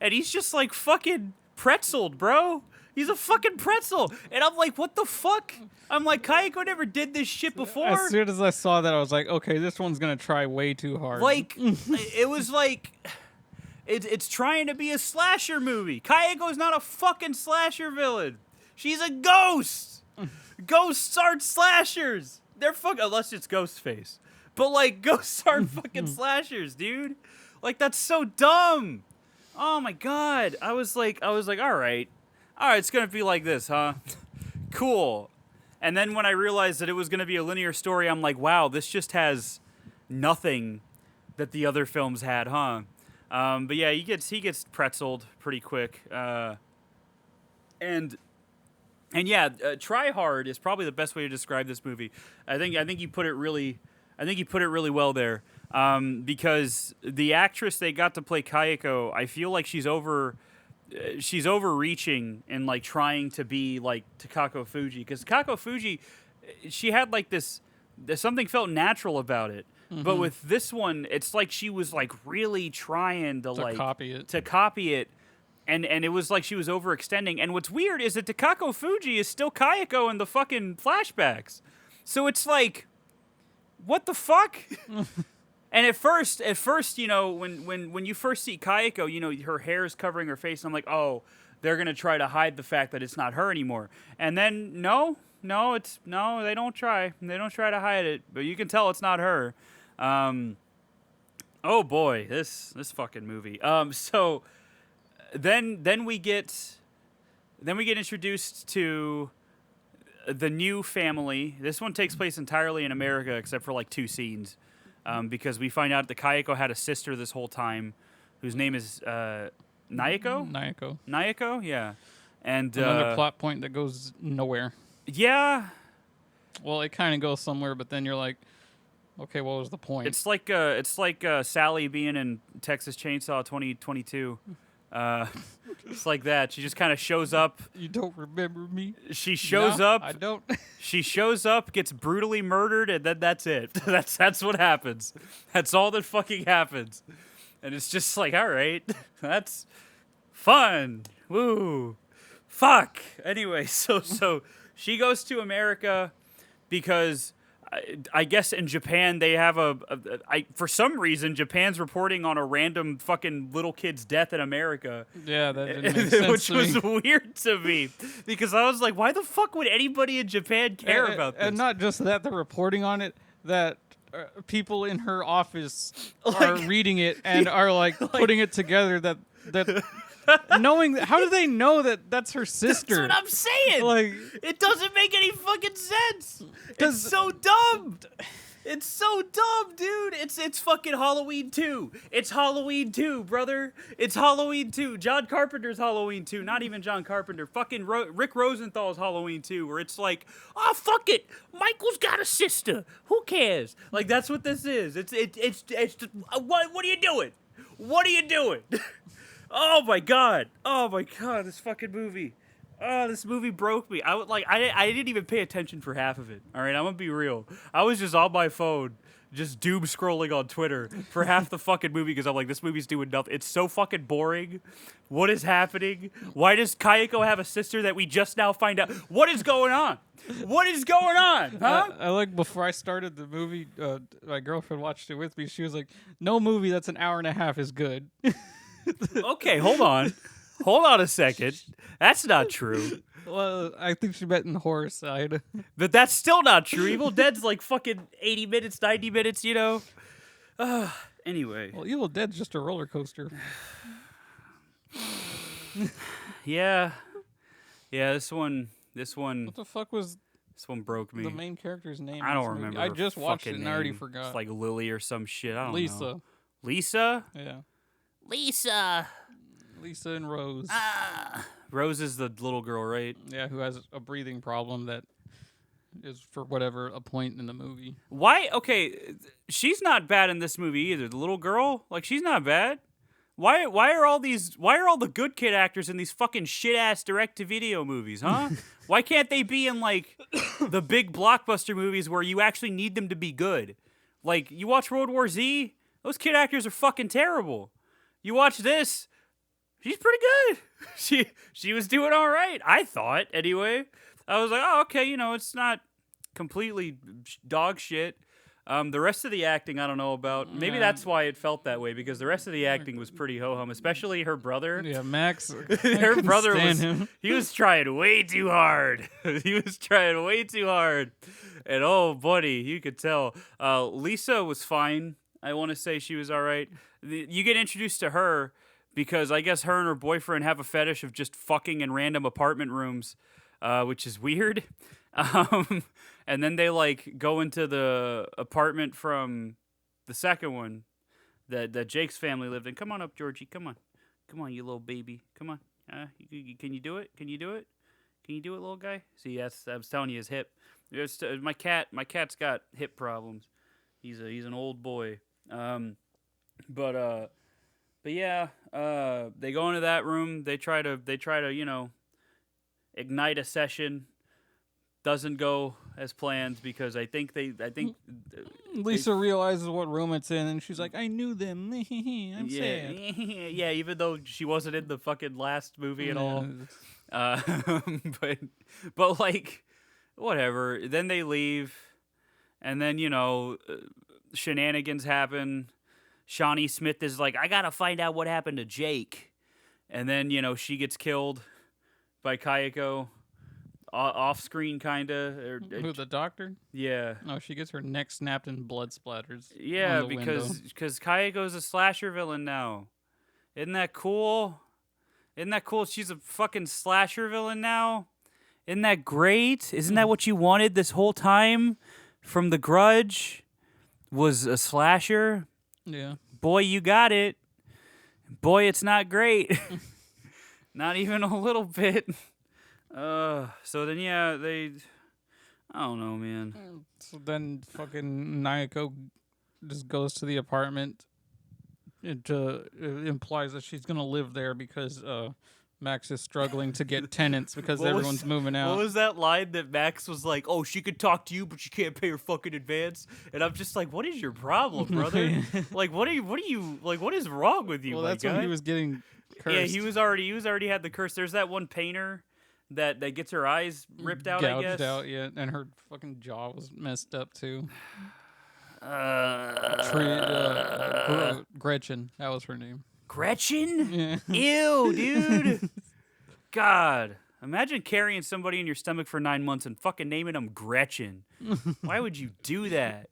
and he's just like fucking pretzeled, bro. He's a fucking pretzel. And I'm like, what the fuck? I'm like, Kayako never did this shit before. As soon as I saw that, I was like, okay, this one's going to try way too hard. Like, it was like, it's trying to be a slasher movie. Kayako's not a fucking slasher villain. She's a ghost. Ghosts aren't slashers. They're fucking, unless it's Ghostface. But like, ghosts aren't fucking slashers, dude. Like, that's so dumb. Oh my god. I was like, all right, it's gonna be like this, huh? Cool. And then when I realized that it was gonna be a linear story, I'm like, wow, this just has nothing that the other films had, huh? But yeah, he gets pretzeled pretty quick. And yeah, try hard is probably the best way to describe this movie. I think you put it really well there. Because the actress they got to play Kayako, I feel like she's overreaching and like trying to be like Takako Fuji, because Takako Fuji, she had like this something felt natural about it. But with this one, it's like she was like really trying to like copy it. And it was like she was overextending. And what's weird is that Takako Fuji is still Kayako in the fucking flashbacks. So it's like, what the fuck? And at first, when you first see Kayako, her hair is covering her face. And I'm like, oh, they're gonna try to hide the fact that it's not her anymore. And then no, they don't try. They don't try to hide it, but you can tell it's not her. Oh boy, this fucking movie. So. Then we get introduced to the new family. This one takes place entirely in America, except for like 2 scenes, because we find out that Kayako had a sister this whole time, whose name is Naoko. Naoko, yeah. And another plot point that goes nowhere. Yeah. Well, it kind of goes somewhere, but then you're like, okay, what was the point? It's like Sally being in Texas Chainsaw 2022. It's like that. She just kind of shows up. You don't remember me? She shows up. I don't. She shows up, gets brutally murdered, and then that's it. That's what happens. That's all that fucking happens. And it's just like, all right, that's fun. Woo. Fuck. Anyway, so she goes to America because I guess in Japan they have for some reason Japan's reporting on a random fucking little kid's death in America. Yeah, that didn't make sense which to was me. weird to me, because I was like, why the fuck would anybody in Japan care about this? And not just that, they're reporting on it, that people in her office are reading it and are like putting it together that knowing how do they know that that's her sister? That's what I'm saying. Like, it doesn't make any fucking sense. It's so dumb. It's so dumb, dude. It's fucking Halloween 2. It's Halloween 2, brother. It's Halloween 2. John Carpenter's Halloween 2. Not even John Carpenter. Fucking Rick Rosenthal's Halloween 2, where it's like, oh, fuck it. Michael's got a sister. Who cares? Like, that's what this is. It's what are you doing? What are you doing? Oh my god, this fucking movie. Oh, this movie broke me. I didn't even pay attention for half of it. All right, I'm gonna be real. I was just on my phone just doom scrolling on Twitter for half the fucking movie because I'm like, this movie's doing nothing. It's so fucking boring. What is happening? Why does Kayako have a sister that we just now find out? What is going on? What is going on? Huh? I like before I started the movie, my girlfriend watched it with me. She was like, "No movie that's an hour and a half is good." Okay, hold on. Hold on a second. That's not true. Well, I think she meant in the horror side. But that's still not true. Evil Dead's like fucking 80 minutes, 90 minutes, you know? Anyway. Well, Evil Dead's just a roller coaster. Yeah. Yeah, this one What the fuck was broke me. the main character's name? I in don't this movie? remember. I her just watched it fucking and I already name. forgot. It's like Lily or some shit. I don't Lisa. know. Lisa? Yeah. Lisa. Lisa and Rose. Rose is the little girl, right? Yeah, who has a breathing problem that is for whatever a point in the movie. Why? Okay, she's not bad in this movie either. The little girl, like, she's not bad. Why are all the good kid actors in these fucking shit ass direct to video movies, huh? Why can't they be in like the big blockbuster movies where you actually need them to be good? Like, you watch World War Z, those kid actors are fucking terrible. You watch this, she's pretty good. She was doing all right, I thought, anyway. I was like, oh, okay, you know, it's not completely dog shit. The rest of the acting, I don't know about. Maybe that's why it felt that way, because the rest of the acting was pretty ho-hum, especially her brother. Yeah, Max. Her brother him. he was trying way too hard. He was trying way too hard. And oh, buddy, you could tell. Lisa was fine. I want to say she was all right. You get introduced to her because I guess her and her boyfriend have a fetish of just fucking in random apartment rooms, which is weird. And then they like go into the apartment from the second one that Jake's family lived in. Come on up, Georgie. Come on, you little baby. Come on. Can you do it? Can you do it? Can you do it, little guy? See, I was telling you, his hip. My cat's got hip problems. He's an old boy. But yeah. They go into that room. They try to ignite a session. Doesn't go as planned because I think Lisa realizes what room it's in, and she's like, "I knew them. I'm sad." Yeah, even though she wasn't in the fucking last movie at all. But like, whatever. Then they leave, and then shenanigans happen. Shawnee Smith is like, "I gotta find out what happened to Jake," and then she gets killed by Kayako. Off screen, kinda. Who, the doctor? Yeah. No, she gets her neck snapped and blood splatters. Yeah, on the because Kayako's a slasher villain now. Isn't that cool? She's a fucking slasher villain now. Isn't that great? Isn't that what you wanted this whole time from the Grudge? Was a slasher? Yeah. Boy, you got it. Boy, it's not great. Not even a little bit. So then, I don't know, man. So then fucking Nayako just goes to the apartment. It implies that she's going to live there because Max is struggling to get tenants because everyone's moving out. What was that line that Max was like, "Oh, she could talk to you, but she can't pay her fucking advance"? And I'm just like, what is your problem, brother? Like, what is wrong with you, well, that's guy? when he was getting cursed. Yeah, he was already had the curse. There's that one painter that gets her eyes ripped out, I guess. Gouged out, yeah, and her fucking jaw was messed up too. Gretchen, that was her name. Gretchen? Yeah. Ew, dude. God. Imagine carrying somebody in your stomach for 9 months and fucking naming them Gretchen. Why would you do that?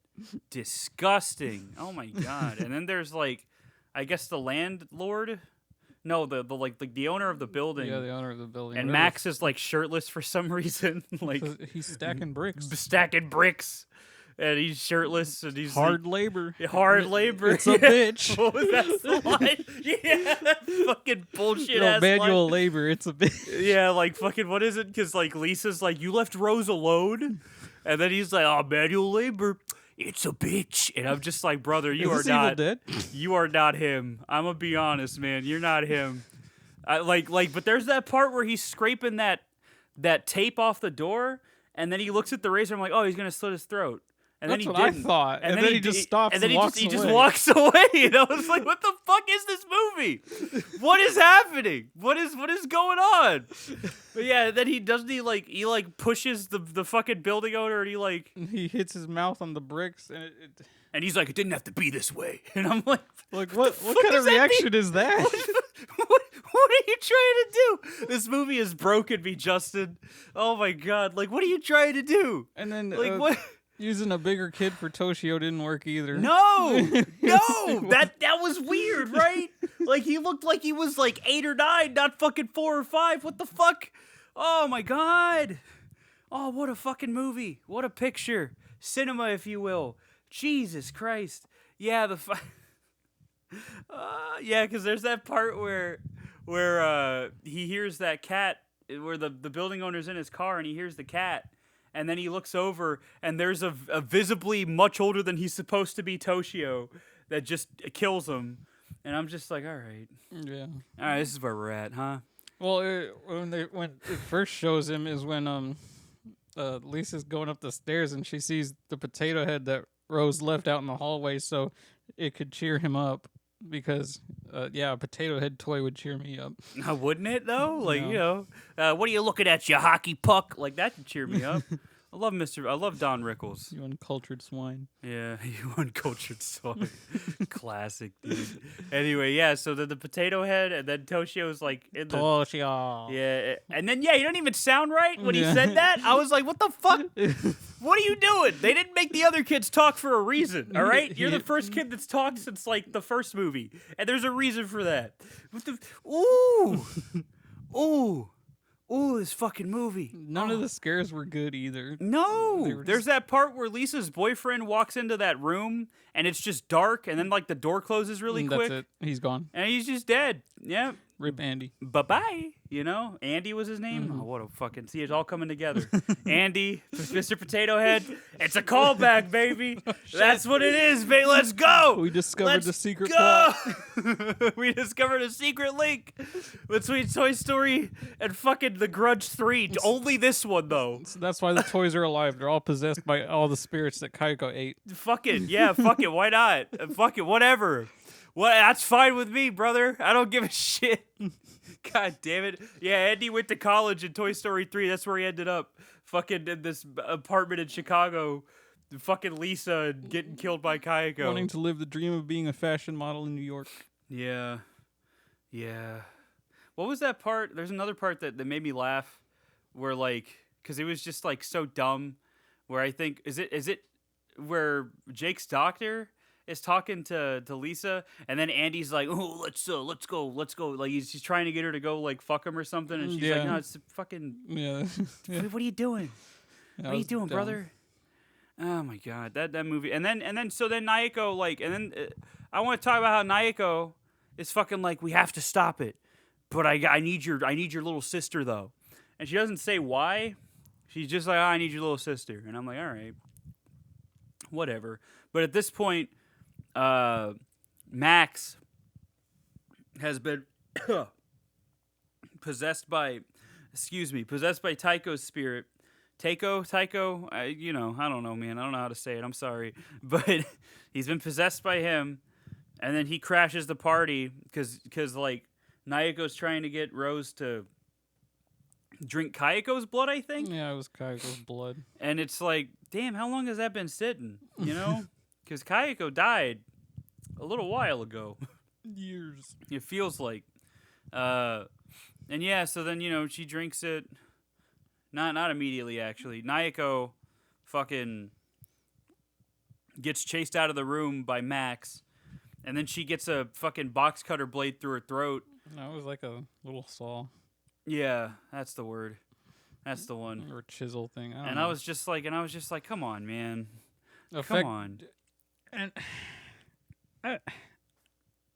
Disgusting. Oh my God. And then there's like, I guess the landlord. No, the owner of the building. Yeah, the owner of the building. And Max is like shirtless for some reason. Like he's stacking bricks. Stacking bricks. And he's shirtless and he's hard labor. Hard labor. It's a bitch. What was that line? Yeah, that fucking bullshit ass manual line. labor. It's a bitch. Yeah, like fucking what is it? Because like Lisa's like, "You left Rose alone," and then he's like, "Oh, manual labor. It's a bitch." And I'm just like, brother, you are not. Evil Dead? You are not him. I'm gonna be honest, man. You're not him. But there's that part where he's scraping that tape off the door, and then he looks at the razor. I'm like, oh, he's gonna slit his throat. And then That's he what I didn't. thought. And then he just stops and then and walks he just away. walks away. And I was like, what the fuck is this movie? What is happening? What is going on? But yeah, then he pushes the fucking building owner, and He hits his mouth on the bricks, and and he's like, it didn't have to be this way. And I'm like, what fuck kind does of that reaction mean? is that? What are you trying to do? This movie has broken me, Justin. Oh my god! Like, what are you trying to do? And then Like what? using a bigger kid for Toshio didn't work either. No, that was weird, right? Like he looked like he was like 8 or 9, not fucking 4 or 5. What the fuck? Oh my god! Oh, what a fucking movie! What a picture, cinema, if you will. Jesus Christ! Yeah, yeah, because there's that part where he hears that cat, where the building owner's in his car and he hears the cat. And then he looks over, and there's a visibly much older than he's supposed to be Toshio that just kills him. And I'm just like, all right, this is where we're at, huh? Well, when it first shows him is when Lisa's going up the stairs and she sees the potato head that Rose left out in the hallway, so it could cheer him up. Because, a potato head toy would cheer me up. Wouldn't it, though? Like, No. What are you looking at, you hockey puck? Like, that would cheer me up. I love Don Rickles. You uncultured swine. Yeah, you uncultured swine. Classic, dude. Anyway, yeah, so the potato head, and then Toshio's like in the... Toshio. Yeah, and then, he don't even sound right when he Yeah. said that. I was like, what the fuck? What are you doing? They didn't make the other kids talk for a reason, all right? You're the first kid that's talked since, like, the first movie, and there's a reason for that. What the... Ooh, this fucking movie. None of the scares were good either. No, there's that part where Lisa's boyfriend walks into that room and it's just dark, and then like the door closes really quick. That's it. He's gone. And he's just dead. Yeah. Rip Andy. Bye-bye. Andy was his name. Mm-hmm. Oh, what a fucking... See, it's all coming together. Andy, Mr. Potato Head. It's a callback, baby. That's what it is, baby. Let's go. We discovered the secret go. plot. We discovered a secret link between Toy Story and fucking The Grudge 3. Only this one, though. So that's why the toys are alive. They're all possessed by all the spirits that Kaiko ate. Fuck it. Yeah, fuck it. Why not? Fuck it. Whatever. That's fine with me, brother. I don't give a shit. God damn it. Yeah, Andy went to college in Toy Story 3. That's where he ended up. Fucking in this apartment in Chicago. Fucking Lisa and getting killed by Kayako. Wanting to live the dream of being a fashion model in New York. Yeah. Yeah. What was that part? There's another part that made me laugh where, like, because it was just, like, so dumb. Where I think, is it where Jake's doctor is talking to Lisa, and then Andy's like, "Oh, let's go." Like he's trying to get her to go like fuck him or something, and she's like, "No, it's fucking." Yeah. What are you doing? That What are you was doing, dumb. brother? Oh my god, that movie, and then Naoko, like, and then I want to talk about how Naoko is fucking like, we have to stop it, but I need your little sister though, and she doesn't say why. She's just like, I need your little sister, and I'm like, all right, whatever. But at this point, Max has been possessed by Taiko's spirit. Taiko, I don't know, man. I don't know how to say it. I'm sorry. But he's been possessed by him, and then he crashes the party because like, Naoko's trying to get Rose to drink Kayako's blood, I think. Yeah, it was Kaiko's blood. And it's like, damn, how long has that been sitting? Because Kayako died a little while ago. Years. It feels like. And yeah, so then, she drinks it. Not immediately, actually. Naoko fucking gets chased out of the room by Max. And then she gets a fucking box cutter blade through her throat. No, it was like a little saw. Yeah, that's the word. That's the one. Or chisel thing. I was just like, come on, man. Come on. And I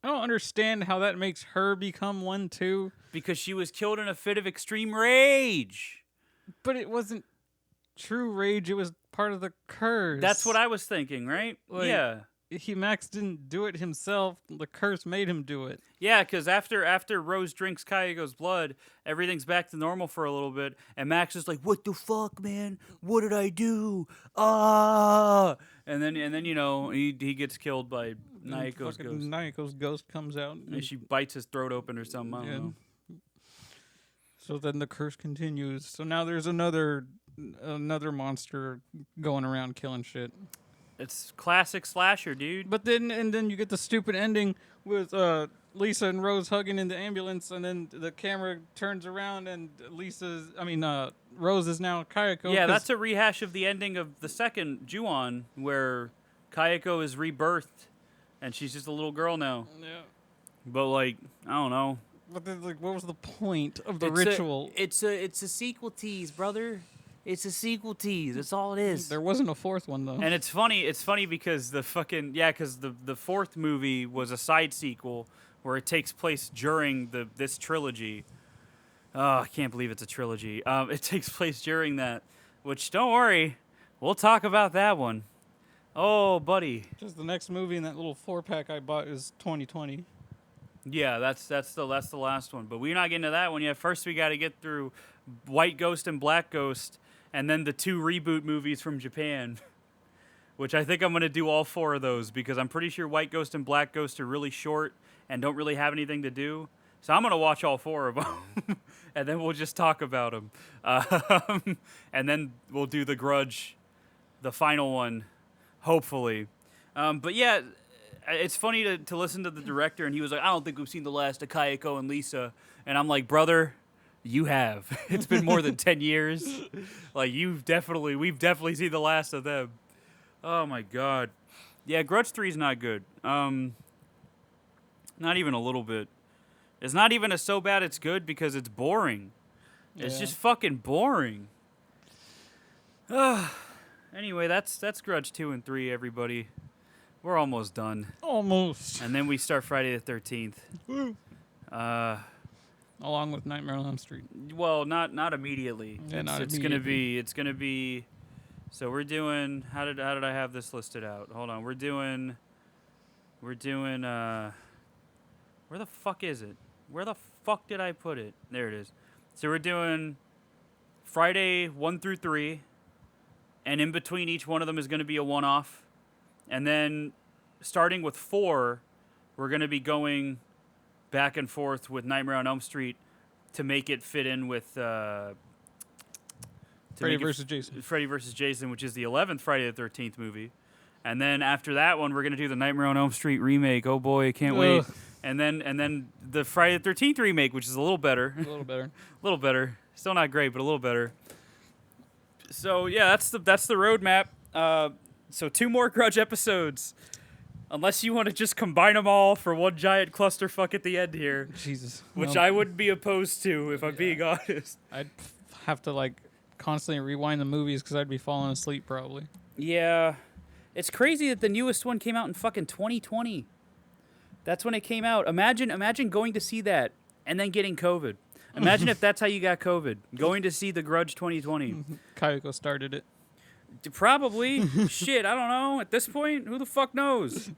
don't understand how that makes her become one too. Because she was killed in a fit of extreme rage. But it wasn't true rage. It was part of the curse. That's what I was thinking, right? Like, yeah. Max didn't do it himself. The curse made him do it. Yeah, because after Rose drinks Kayako's blood, everything's back to normal for a little bit, and Max is like, "What the fuck, man? What did I do? Ah!" And then he gets killed by Naeko's Fucking ghost, Naeko's ghost comes out. and she bites his throat open or something. I don't know. So then the curse continues. So now there's another monster going around killing shit. It's classic slasher, dude. But then you get the stupid ending with Lisa and Rose hugging in the ambulance, and then the camera turns around and Rose is now Kayako. Yeah, that's a rehash of the ending of the second Ju-on, where Kayako is rebirthed, and she's just a little girl now. Yeah. But like, I don't know. But then, like, what was the point of the ritual? It's a sequel tease, brother. It's a sequel tease. That's all it is. There wasn't a fourth one though. And it's funny. It's funny because the fourth movie was a side sequel where it takes place during this trilogy. Oh, I can't believe it's a trilogy. It takes place during that. Which, don't worry, we'll talk about that one. Oh, buddy. Just the next movie in that little 4-pack I bought is 2020. Yeah, that's the last one. But we're not getting to that one yet. First, we got to get through White Ghost and Black Ghost, and then the 2 reboot movies from Japan. Which I think I'm going to do all 4 of those because I'm pretty sure White Ghost and Black Ghost are really short and don't really have anything to do. So I'm going to watch all 4 of them, and then we'll just talk about them. And then we'll do the Grudge, the final one, hopefully. But yeah, it's funny to listen to the director, and he was like, I don't think we've seen the last of Kayako and Lisa. And I'm like, brother, you have. It's been more than 10 years. Like, we've definitely seen the last of them. Oh, my God. Yeah, Grudge 3 is not good. Not even a little bit. It's not even so bad it's good because it's boring. It's just fucking boring. Anyway, that's Grudge 2 and 3, everybody. We're almost done. Almost. And then we start Friday the 13th. Woo. Along with Nightmare on Elm Street. Well, not immediately. Yeah, It's gonna be. So we're doing. How did I have this listed out? Hold on. We're doing. Where the fuck is it? Where the fuck did I put it? There it is. So we're doing Friday 1 through 3, and in between each one of them is going to be a one-off, and then starting with 4, we're going to be going back and forth with Nightmare on Elm Street to make it fit in with Freddy vs. Jason. Freddy vs. Jason, which is the 11th Friday the 13th movie. And then after that one, we're going to do the Nightmare on Elm Street remake. Oh boy, can't wait. And then the Friday the 13th remake, which is a little better. A little better. A little better. Still not great, but a little better. So yeah, that's the roadmap. So 2 more Grudge episodes. Unless you want to just combine them all for one giant clusterfuck at the end here. Jesus. Which I wouldn't be opposed to, if I'm being honest. I'd have to constantly rewind the movies because I'd be falling asleep probably. Yeah. It's crazy that the newest one came out in fucking 2020. That's when it came out. Imagine going to see that and then getting COVID. Imagine if that's how you got COVID. Going to see the Grudge 2020. Kayako started it. Probably. Shit, I don't know. At this point, who the fuck knows?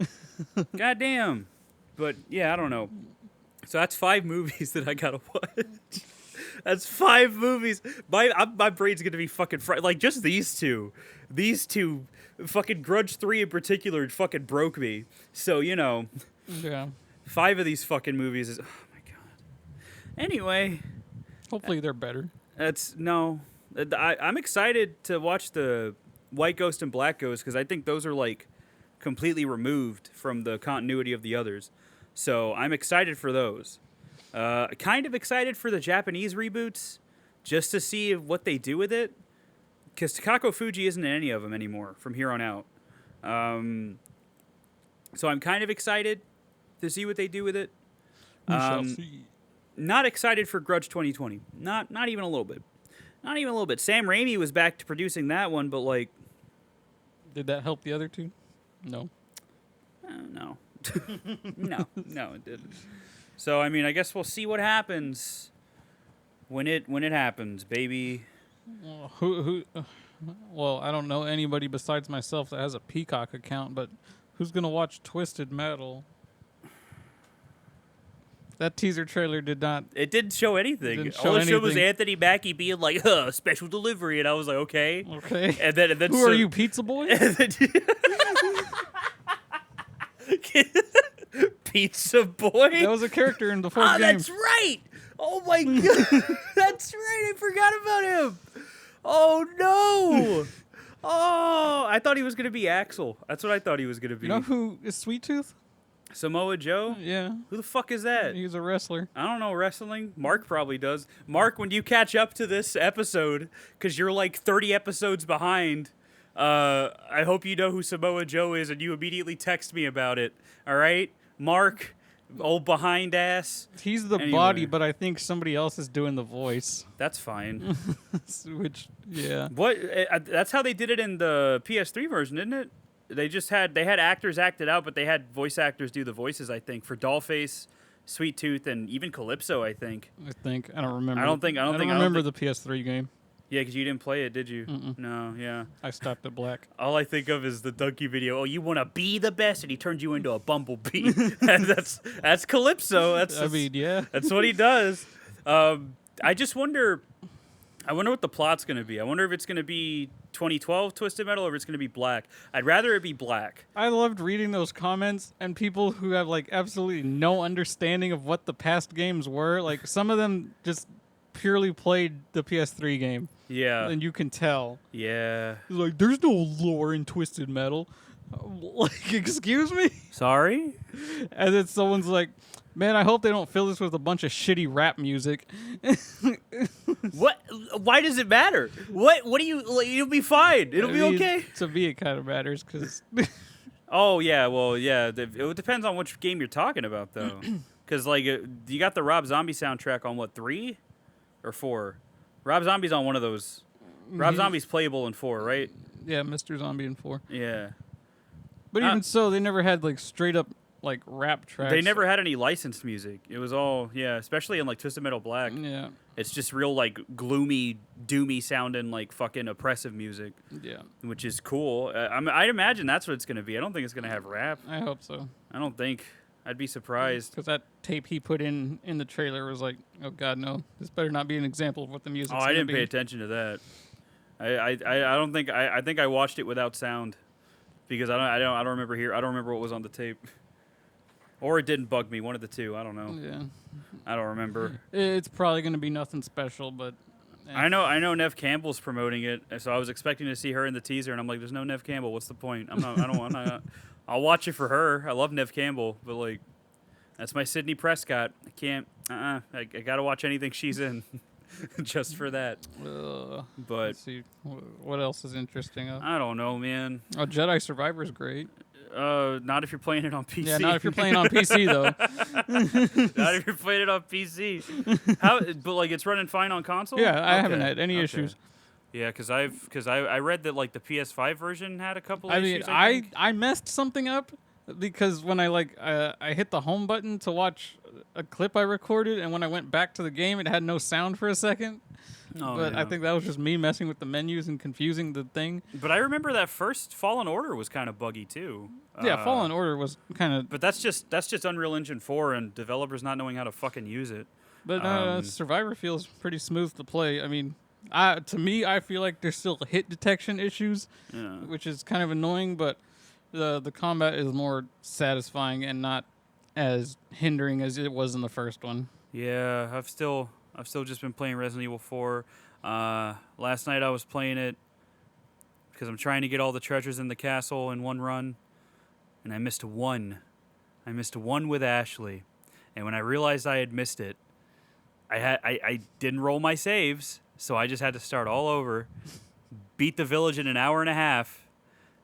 Goddamn. But yeah, I don't know. So that's 5 movies that I gotta watch. That's 5 movies. My brain's gonna be fucking fried. Like, just these two. These two, fucking Grudge 3 in particular, fucking broke me. So, Yeah. 5 of these fucking movies is... Oh, my God. Anyway. Hopefully they're better. I'm excited to watch the White Ghost and Black Ghost because I think those are, completely removed from the continuity of the others. So I'm excited for those. Kind of excited for the Japanese reboots just to see what they do with it. Because Takako Fuji isn't in any of them anymore from here on out. So I'm kind of excited to see what they do with it. We shall see. Not excited for Grudge 2020. Not even a little bit. Not even a little bit. Sam Raimi was back to producing that one, but Did that help the other 2? No. No. No, it didn't. So, I mean, I guess we'll see what happens when it happens, baby. Well, I don't know anybody besides myself that has a Peacock account, but Who's gonna watch Twisted Metal? That teaser trailer did not. It didn't show anything. Didn't show All it showed was anything. Anthony Mackie being like, special delivery. And I was like, okay. Okay. And then Who are you, Pizza Boy? and then- Pizza Boy? That was a character in the fourth game. That's right. Oh my God. That's right. I forgot about him. Oh no. Oh, I thought he was going to be Axel. That's what I thought he was going to be. You know who is Sweet Tooth? Samoa Joe? Yeah. Who the fuck is that? He's a wrestler. I don't know wrestling. Mark probably does. Mark, when you catch up to this episode, because you're like 30 episodes behind, I hope you know who Samoa Joe is and you immediately text me about it. All right? Mark, old behind ass. He's the Anyway. body, but I think somebody else is doing the voice. That's fine. Which, yeah. What? That's how they did it in the PS3 version, didn't it? They had actors acted out, but they had voice actors do the voices. I think for Dollface, Sweet Tooth, and even Calypso. I think. I don't remember. I don't remember the PS3 game. Yeah, because you didn't play it, did you? Mm-mm. No. Yeah. I stopped at black. All I think of is the donkey video. Oh, you want to be the best, and he turns you into a bumblebee. And that's Calypso. Yeah. That's what he does. I just wonder. I wonder what the plot's going to be. I wonder if it's going to be 2012 Twisted Metal or if it's going to be black. I'd rather it be black. I loved reading those comments and people who have like absolutely no understanding of what the past games were. Like some of them just purely played the PS3 game. Yeah. And you can tell. Yeah. It's like, there's no lore in Twisted Metal. Like, excuse me? Sorry? And then someone's like, man, I hope they don't fill this with a bunch of shitty rap music. What? Why does it matter? What do you... Like, it'll be fine. It'll be okay. To me, it kind of matters because... Oh, yeah. Well, yeah. It depends on which game you're talking about, though. Because, like, you got the Rob Zombie soundtrack on, what, 3 or 4? Rob Zombie's on one of those. Rob Zombie's playable in 4, right? Yeah, Mr. Zombie in 4. Yeah. But even so, they never had, like, straight up, like, rap tracks. They never had any licensed music. It was all, yeah, especially in, like, Twisted Metal Black. Yeah. It's just real, like, gloomy, doomy sounding, like, fucking oppressive music. Yeah. Which is cool. I'd imagine that's what it's going to be. I don't think it's going to have rap. I hope so. I don't think. I'd be surprised. Because that tape he put in the trailer was like, oh, God, no. This better not be an example of what the music's Oh, I didn't be. pay attention to that. I don't think I think I watched it without sound because I don't remember what was on the tape. Or it didn't bug me, one of the two. I don't know. Yeah. I don't remember. It's probably going to be nothing special, but... I know Nev Campbell's promoting it, so I was expecting to see her in the teaser, and I'm like, there's no Nev Campbell. What's the point? I'll watch it for her. I love Nev Campbell, but like, that's my Sydney Prescott. I can't. I gotta watch anything she's in, just for that. But let's see. What else is interesting? I don't know, man. Oh, Jedi Survivor's great. Not if you're playing it on PC. Yeah, not if you're playing on PC though. Not if you're playing it on PC. But like it's running fine on console. Yeah, I haven't had any issues. Yeah, because I read that like the PS5 version had a couple issues. I messed something up because when I hit the home button to watch a clip I recorded, and when I went back to the game, it had no sound for a second. Oh, but yeah. I think that was just me messing with the menus and confusing the thing. But I remember that first Fallen Order was kind of buggy too. Yeah, Fallen Order was kind of. But that's just Unreal Engine 4 and developers not knowing how to fucking use it. But Survivor feels pretty smooth to play. I mean, to me, I feel like there's still hit detection issues, which is kind of annoying. But the combat is more satisfying and not as hindering as it was in the first one. Yeah, I've still just been playing Resident Evil 4. Last night I was playing it because I'm trying to get all the treasures in the castle in one run, and I missed one. I missed one with Ashley, and when I realized I had missed it, I didn't roll my saves, so I just had to start all over, beat the village in an hour and a half,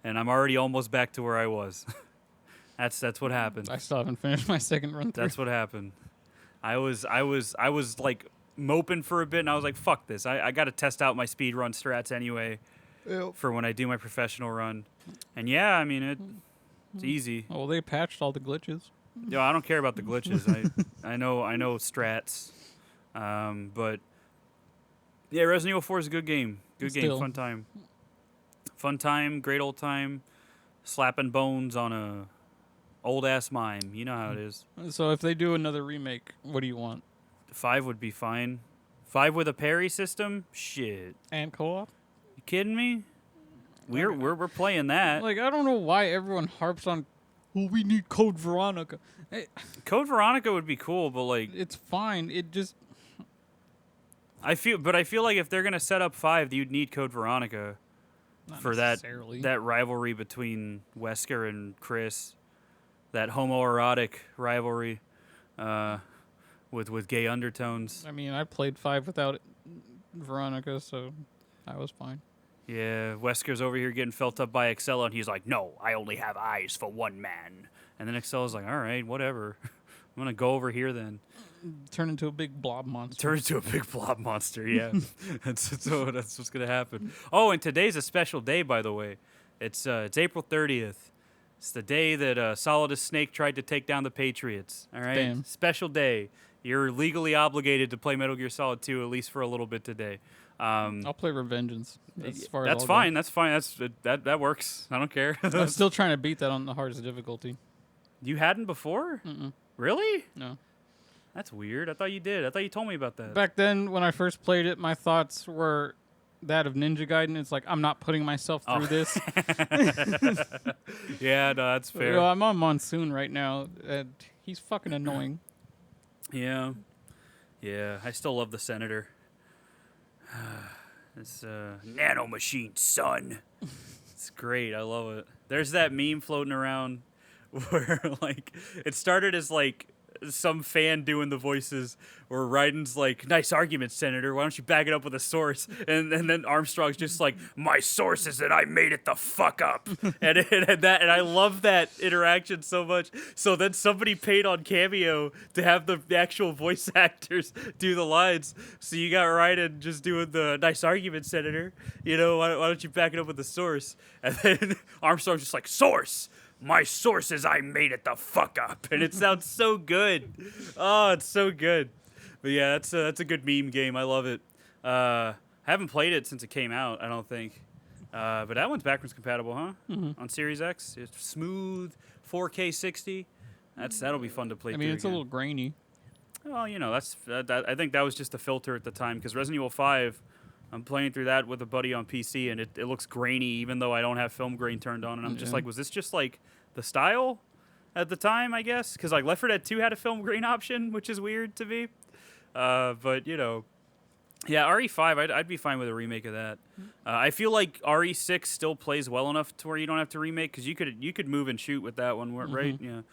and I'm already almost back to where I was. That's what happened. I still haven't finished my second run through. That's what happened. I was like moping for a bit, and I was like, fuck this. I got to test out my speed run strats anyway for when I do my professional run. And yeah, I mean, it's easy. Oh, well, they patched all the glitches. Yo, I don't care about the glitches. I know strats. But yeah, Resident Evil 4 is a good game. Good game, Still. fun time. Fun time, great old time. slapping bones on a old ass mime. You know how it is. So if they do another remake, what do you want? 5 would be fine. 5 with a parry system? Shit. And co-op? You kidding me? We're playing that. Like, I don't know why everyone harps on, well, we need Code Veronica. Code Veronica would be cool, but like It's fine. It just... I feel like if they're gonna set up 5, you'd need Code Veronica Not for necessarily. that rivalry between Wesker and Chris, that homoerotic rivalry, with gay undertones. I mean, I played 5 without Veronica, so I was fine. Yeah, Wesker's over here getting felt up by Excella, and he's like, "No, I only have eyes for one man." And then Excella's like, "All right, whatever. I'm gonna go over here then." Turn into a big blob monster. Turn into a big blob monster. Yeah, that's what's gonna happen. Oh, and today's a special day, by the way. It's April 30th. It's the day that Solidus Snake tried to take down the Patriots. All right, Damn. Special day. You're legally obligated to play Metal Gear Solid 2 at least for a little bit today. I'll play Revengeance. That's far as That's I'll fine. go. That's fine. That works. I don't care. I'm still trying to beat that on the hardest difficulty. You hadn't before? Mm-mm. Really? No. That's weird. I thought you did. I thought you told me about that. Back then, when I first played it, my thoughts were that of Ninja Gaiden. It's like, I'm not putting myself through this. Yeah, no, that's fair. You know, I'm on Monsoon right now, and he's fucking annoying. Yeah. Yeah, I still love the Senator. It's Nano Machine, son. It's great. I love it. There's that meme floating around where, like, it started as, like, some fan doing the voices where Raiden's like, "Nice argument, Senator. Why don't you back it up with a source?" And then Armstrong's just like, "My source is that I made it the fuck up." and I love that interaction so much. So then somebody paid on Cameo to have the actual voice actors do the lines. So you got Raiden just doing the "Nice argument, Senator. You know, why don't you back it up with a source?" And then Armstrong's just like, "Source. My source is I made it the fuck up," and it sounds so good. Oh, it's so good. But yeah, that's a good meme game. I love it. I haven't played it since it came out. I don't think. But that one's backwards compatible, huh? Mm-hmm. On Series X, it's smooth 4K 60. That'll be fun to play. I mean, through it's again. a little grainy. Well, you know, I think that was just a filter at the time because Resident Evil 5. I'm playing through that with a buddy on PC, and it looks grainy, even though I don't have film grain turned on. And I'm just like, was this just like the style at the time? I guess because like Left 4 Dead 2 had a film grain option, which is weird to me. But you know, yeah, RE5, I'd be fine with a remake of that. I feel like RE6 still plays well enough to where you don't have to remake because you could move and shoot with that one, right? Yeah.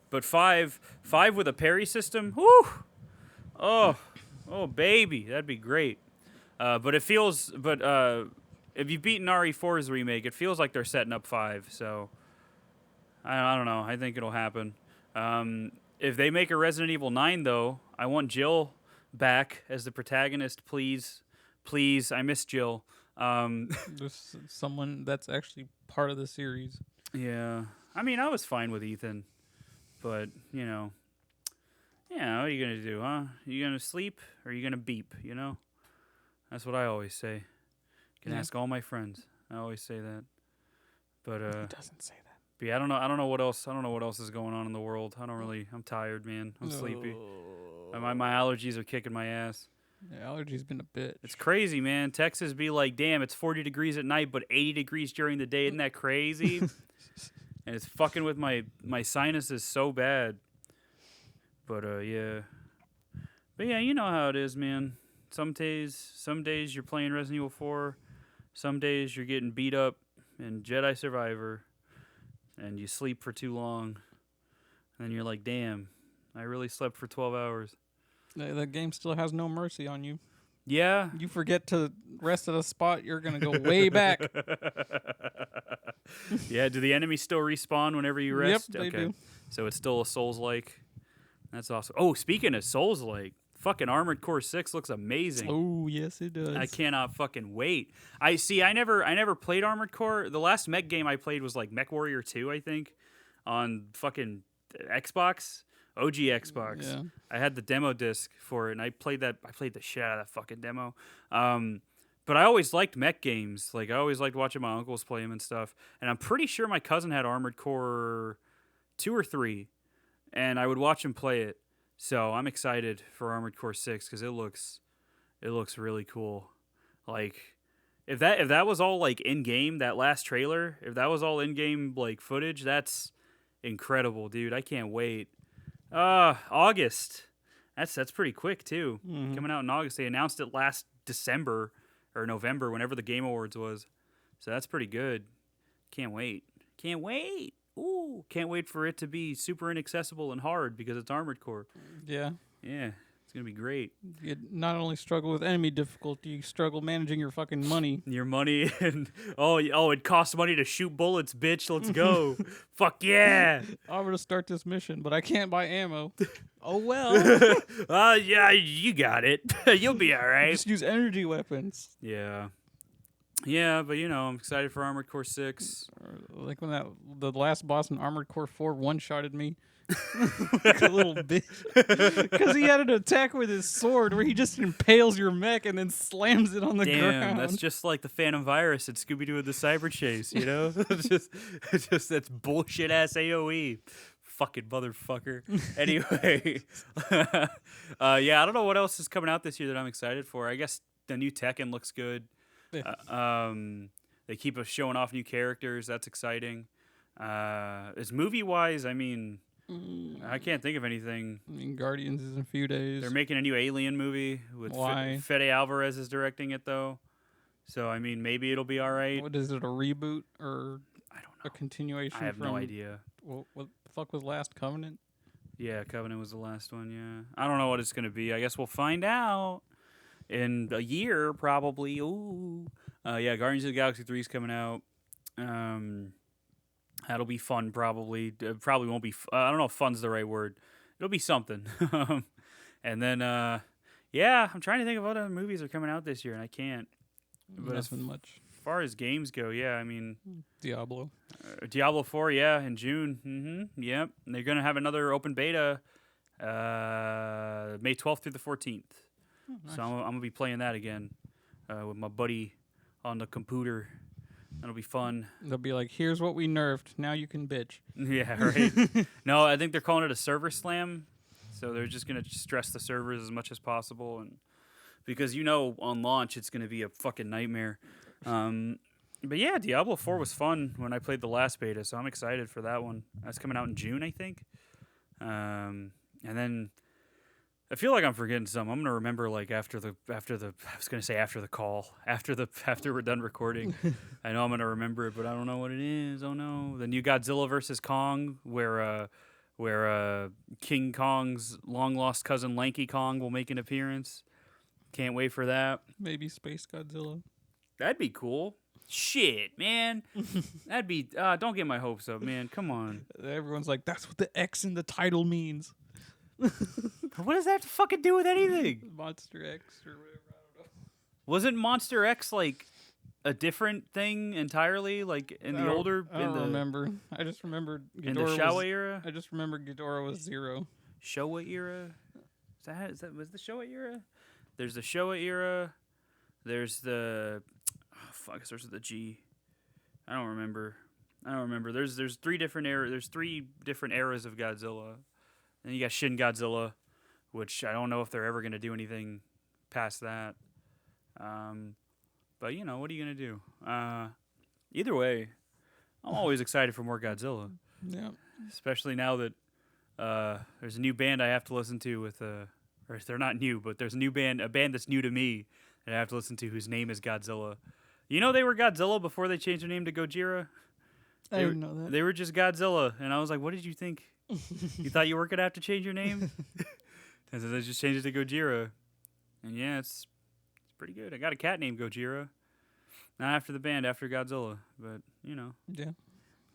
But 5 with a parry system, whoo! Oh baby, that'd be great. But if you've beaten RE4's remake, it feels like they're setting up 5. So I don't know. I think it'll happen. If they make a Resident Evil 9, though, I want Jill back as the protagonist. Please. I miss Jill. There's someone that's actually part of the series. Yeah. I mean, I was fine with Ethan. But, you know. Yeah, what are you going to do, huh? Are you going to sleep or are you going to beep, you know? That's what I always say. You can ask all my friends. I always say that. But It doesn't say that. but yeah, I don't know what else. I don't know what else is going on in the world. I'm tired, man. I'm sleepy. My allergies are kicking my ass. Yeah, allergy's been a bitch. It's crazy, man. Texas be like, damn, it's 40 degrees at night, but 80 degrees during the day. Isn't that crazy? And it's fucking with my sinuses so bad. But yeah. But yeah, you know how it is, man. Some days you're playing Resident Evil 4. Some days you're getting beat up in Jedi Survivor. And you sleep for too long. And you're like, damn, I really slept for 12 hours. The game still has no mercy on you. Yeah. You forget to rest at a spot, you're going to go way back. Yeah, do the enemies still respawn whenever you rest? Yep, they do. So it's still a Souls-like. That's awesome. Oh, speaking of Souls-like, fucking Armored Core 6 looks amazing. Oh, yes, it does. I cannot fucking wait. I never played Armored Core. The last mech game I played was like Mech Warrior 2, I think, on fucking Xbox. OG Xbox. Yeah. I had the demo disc for it, and I played the shit out of that fucking demo. But I always liked mech games. Like I always liked watching my uncles play them and stuff. And I'm pretty sure my cousin had Armored Core 2 or 3, and I would watch him play it. So I'm excited for Armored Core 6 because it looks really cool. Like if that was all like in game, that last trailer, if that was all in game like footage, that's incredible, dude. I can't wait. August. That's pretty quick too. Mhm. Coming out in August. They announced it last December or November, whenever the Game Awards was. So that's pretty good. Can't wait. Can't wait. Ooh, can't wait for it to be super inaccessible and hard because it's Armored Core. Yeah. Yeah, it's gonna be great. You not only struggle with enemy difficulty, you struggle managing your fucking money. Your money and it costs money to shoot bullets, bitch. Let's go. Fuck yeah. I'm gonna start this mission, but I can't buy ammo. Oh well. Yeah, you got it. You'll be all right. Just use energy weapons. Yeah. Yeah, but I'm excited for Armored Core 6. Or like when the last boss in Armored Core 4 one-shotted me. Like a little bitch. Because he had an attack with his sword where he just impales your mech and then slams it on the Damn, ground. that's just like the Phantom Virus at Scooby-Doo and the Cyber Chase, it's just that's bullshit ass AoE. Fucking motherfucker. Anyway, yeah, I don't know what else is coming out this year that I'm excited for. I guess the new Tekken looks good. They keep showing off new characters. That's exciting. As movie-wise, I mean, I can't think of anything. I mean, Guardians is in a few days. They're making a new Alien movie with Why? Fede Alvarez is directing it though. So I mean, maybe it'll be all right. What is it, a reboot or I don't a know. continuation I have from... no idea. What the fuck was Last Covenant? Yeah, Covenant was the last one. Yeah, I don't know what it's gonna be. I guess we'll find out in a year probably. Ooh, yeah, Guardians of the Galaxy 3 is coming out. That'll be fun probably. Probably won't be. I don't know if fun's the right word. It'll be something. And then yeah, I'm trying to think of what other movies are coming out this year, and I can't. But Nothing much. as far as games go, yeah, I mean, Diablo. Diablo 4, yeah, in June. Yep. And they're going to have another open beta May 12th through the 14th. Oh, nice. So I'm going to be playing that again with my buddy on the computer. That'll be fun. They'll be like, here's what we nerfed. Now you can bitch. Yeah, right. No, I think they're calling it a server slam. So they're just going to stress the servers as much as possible. And because, on launch, it's going to be a fucking nightmare. But yeah, Diablo 4 was fun when I played the last beta, so I'm excited for that one. That's coming out in June, I think. And then I feel like I'm forgetting some. I'm gonna remember like after the I was gonna say after the call after we're done recording. I know I'm gonna remember it, but I don't know what it is. Oh no, the new Godzilla versus Kong, where King Kong's long lost cousin Lanky Kong will make an appearance. Can't wait for that. Maybe Space Godzilla. That'd be cool. Shit, man. That'd be. Don't get my hopes up, man. Come on. Everyone's like, that's what the X in the title means. What does that have to fucking do with anything? Monster X or whatever. I don't know. Wasn't Monster X like a different thing entirely? Like in the older, I don't remember. I just remembered in the Showa era. I just remember Ghidorah was 0. Showa era. Was the Showa era? There's the Showa era. There's the. Fuck, it starts with a G. I don't remember. There's 3 different eras. There's 3 different eras of Godzilla. Then you got Shin Godzilla, which I don't know if they're ever gonna do anything past that. But what are you gonna do? Either way, I'm always excited for more Godzilla. Yeah. Especially now that there's a new band I have to listen to with or they're not new, but there's a band that's new to me that I have to listen to whose name is Godzilla. They were Godzilla before they changed their name to Gojira. I didn't know that. They were just Godzilla, and I was like, "What did you think? You thought you were gonna have to change your name?" And so they just changed it to Gojira, and yeah, it's pretty good. I got a cat named Gojira, not after the band, after Godzilla, but Yeah.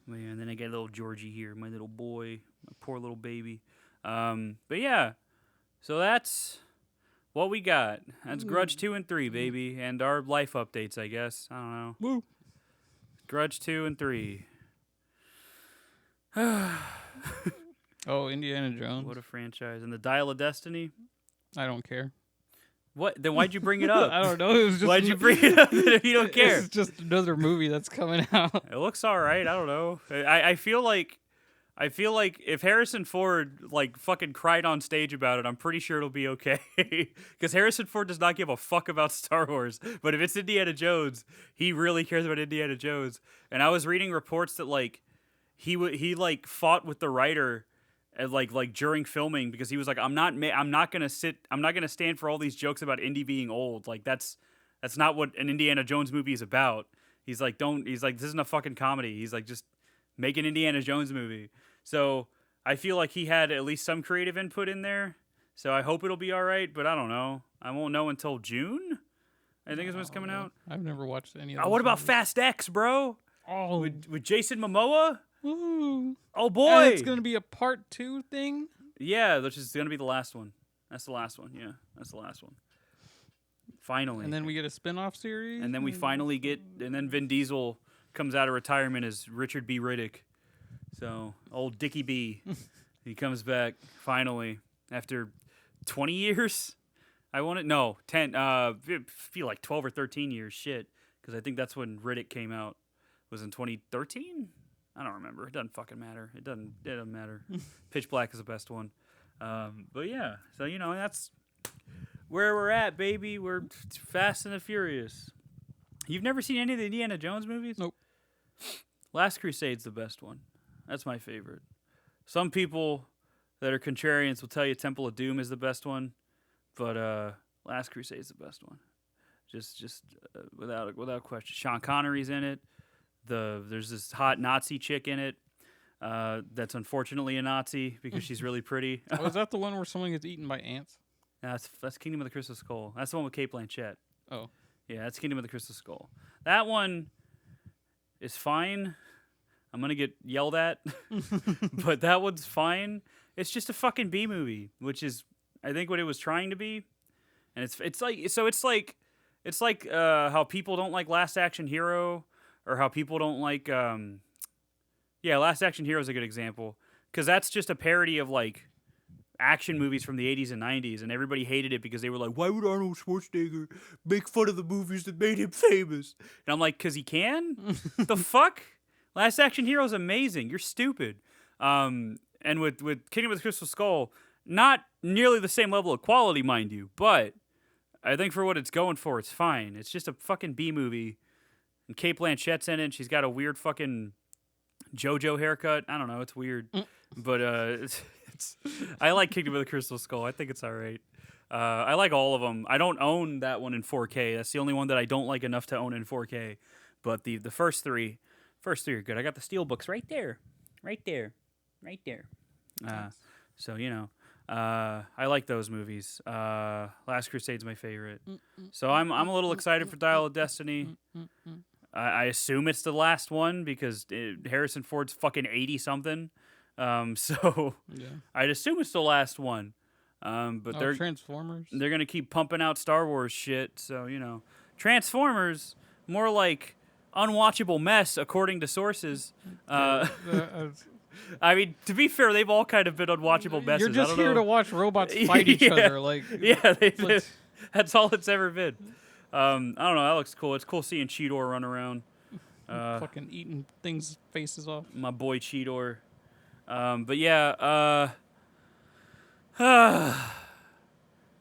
Man, and then I got little Georgie here, my little boy, my poor little baby. But yeah, so that's what we got. That's Grudge 2 and 3, baby, and our life updates, I guess. I don't know. Woo. Grudge 2 and 3. Oh, Indiana Jones. What a franchise. And the Dial of Destiny. I don't care. What? Then why'd you bring it up? I don't know. It was just Why'd you bring it up if you don't care? It's just another movie that's coming out. It looks all right. I don't know. I feel like if Harrison Ford like fucking cried on stage about it, I'm pretty sure it'll be okay. Because Harrison Ford does not give a fuck about Star Wars. But if it's Indiana Jones, he really cares about Indiana Jones. And I was reading reports that like he like fought with the writer at like during filming because he was like, I'm not gonna stand for all these jokes about Indy being old. Like that's not what an Indiana Jones movie is about. He's like, this isn't a fucking comedy. He's like, just make an Indiana Jones movie. So I feel like he had at least some creative input in there. So I hope it'll be all right, but I don't know. I won't know until June. I think is when it's coming out. I've never watched any of those. Oh, what about movies. Fast X, bro? Oh, With Jason Momoa? ooh. Oh boy, And it's gonna be a part 2 thing. yeah, which is gonna be the last one. That's the last one. Yeah, that's the last one. Finally, And then we get a spin-off series. and then we finally get, and then Vin Diesel comes out of retirement as Richard B. Riddick. So old Dickie B, he comes back finally after 20 years. I want it. No, 10. It feel like 12 or 13 years. Shit, because I think that's when Riddick came out. Was in 2013. I don't remember. It doesn't fucking matter. It doesn't matter. Pitch Black is the best one. But yeah, so that's where we're at, baby. We're Fast and the Furious. You've never seen any of the Indiana Jones movies? Nope. Last Crusade's the best one. That's my favorite. Some people that are contrarians will tell you Temple of Doom is the best one, but Last Crusade's the best one. Just without question. Sean Connery's in it. There's this hot Nazi chick in it. That's unfortunately a Nazi because she's really pretty. Oh, is that the one where someone gets eaten by ants? That's Kingdom of the Crystal Skull. That's the one with Cate Blanchett. Oh. Yeah, that's Kingdom of the Crystal Skull. That one is fine. I'm gonna get yelled at, but that one's fine. It's just a fucking B movie, which is I think what it was trying to be. And it's like how people don't like Last Action Hero, or how people don't like Last Action Hero is a good example because that's just a parody of like action movies from the 80s and 90s, and everybody hated it because they were like, why would Arnold Schwarzenegger make fun of the movies that made him famous? And I'm like, because he can? The fuck? Last Action Hero is amazing. You're stupid. And with Kingdom of the Crystal Skull, not nearly the same level of quality, mind you, but I think for what it's going for, it's fine. It's just a fucking B movie, and Cate Blanchett's in it, and she's got a weird fucking JoJo haircut. I don't know, it's weird. But I like Kingdom of the Crystal Skull. I think it's all right. I like all of them. I don't own that one in 4K. That's the only one that I don't like enough to own in 4K. But the first three are good. I got the steel books right there. So I like those movies. Last Crusade's my favorite. So I'm a little excited for Dial of Destiny. I assume it's the last one because Harrison Ford's fucking 80 something. So Yeah. I'd assume it's the last one. But they're Transformers. they're gonna keep pumping out Star Wars shit. So Transformers more like unwatchable mess according to sources. I mean, to be fair, they've all kind of been unwatchable messes. You're just I don't here know. to watch robots fight each other. Like, Yeah, like- that's all it's ever been. I don't know. That looks cool. It's cool seeing Cheetor run around. fucking eating things' faces off. My boy Cheetor. But yeah.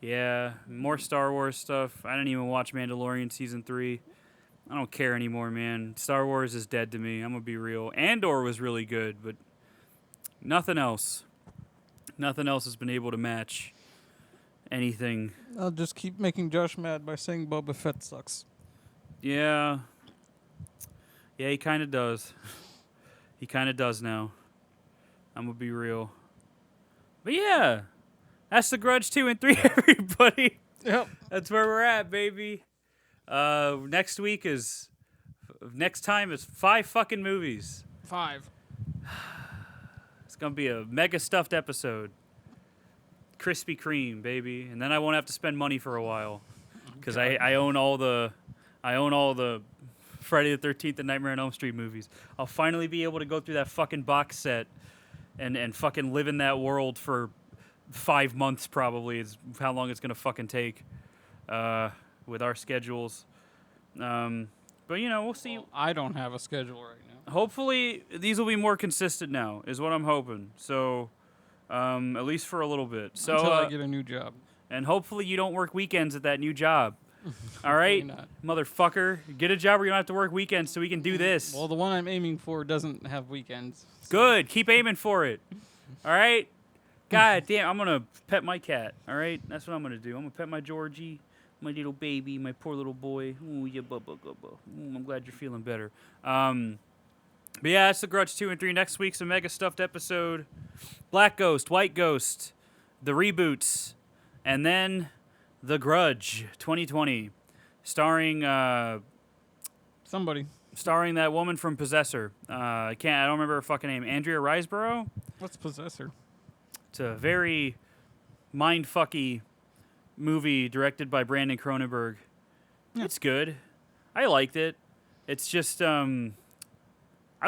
Yeah, more Star Wars stuff. I didn't even watch Mandalorian Season 3. I don't care anymore, man. Star Wars is dead to me. I'm going to be real. Andor was really good, but nothing else. Nothing else has been able to match anything. I'll just keep making Josh mad by saying Boba Fett sucks. Yeah. Yeah, he kind of does. He kind of does now. I'm going to be real. But yeah, that's the Grudge 2 and 3, everybody. Yep. That's where we're at, baby. Next time is 5 fucking movies. 5. It's going to be a mega stuffed episode. Krispy Kreme, baby. And then I won't have to spend money for a while. Because I own all the Friday the 13th and Nightmare on Elm Street movies. I'll finally be able to go through that fucking box set and fucking live in that world for 5 months probably is how long it's going to fucking take. with our schedules. But we'll see. Well, I don't have a schedule right now. Hopefully, these will be more consistent now, is what I'm hoping. So, at least for a little bit. So, Until I get a new job. and hopefully you don't work weekends at that new job. All right, not. motherfucker, get a job where you don't have to work weekends so we can do this. Well, the one I'm aiming for doesn't have weekends. So. Good, keep aiming for it. All right. God damn, I'm gonna pet my cat. All right, that's what I'm gonna do. I'm gonna pet my Georgie, my little baby, my poor little boy. Ooh, yeah, I'm glad you're feeling better. But yeah, that's the Grudge 2 and 3. Next week's a mega stuffed episode. Black Ghost, White Ghost, the reboots, and then The Grudge 2020, starring Somebody. starring that woman from Possessor. I don't remember her fucking name. Andrea Riseborough. What's Possessor? It's a very mind-fucky movie directed by Brandon Cronenberg. Yeah. It's good. I liked it. It's just, I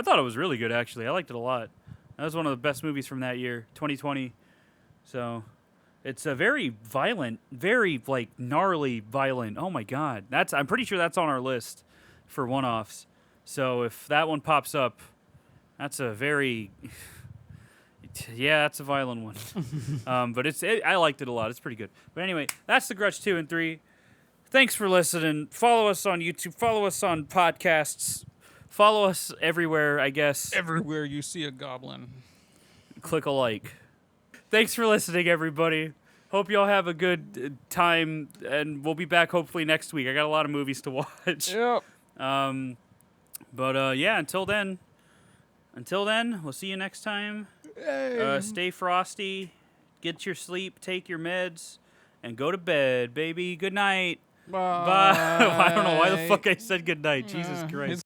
thought it was really good, actually. I liked it a lot. That was one of the best movies from that year, 2020. So, it's a very violent, very, like, gnarly violent. Oh, my God. I'm pretty sure that's on our list for one-offs. So, if that one pops up, that's a very... Yeah, that's a violent one. But I liked it a lot. It's pretty good. But anyway, that's the Grudge 2 and 3. Thanks for listening. Follow us on YouTube. Follow us on podcasts. Follow us everywhere, I guess. Everywhere you see a goblin. Click a like. Thanks for listening, everybody. Hope y'all have a good time, and we'll be back hopefully next week. I got a lot of movies to watch. Yep. But yeah, until then, we'll see you next time. Stay frosty, get your sleep, take your meds, and go to bed, baby. Good night. Bye. Bye. I don't know why the fuck I said good night. Jesus Christ.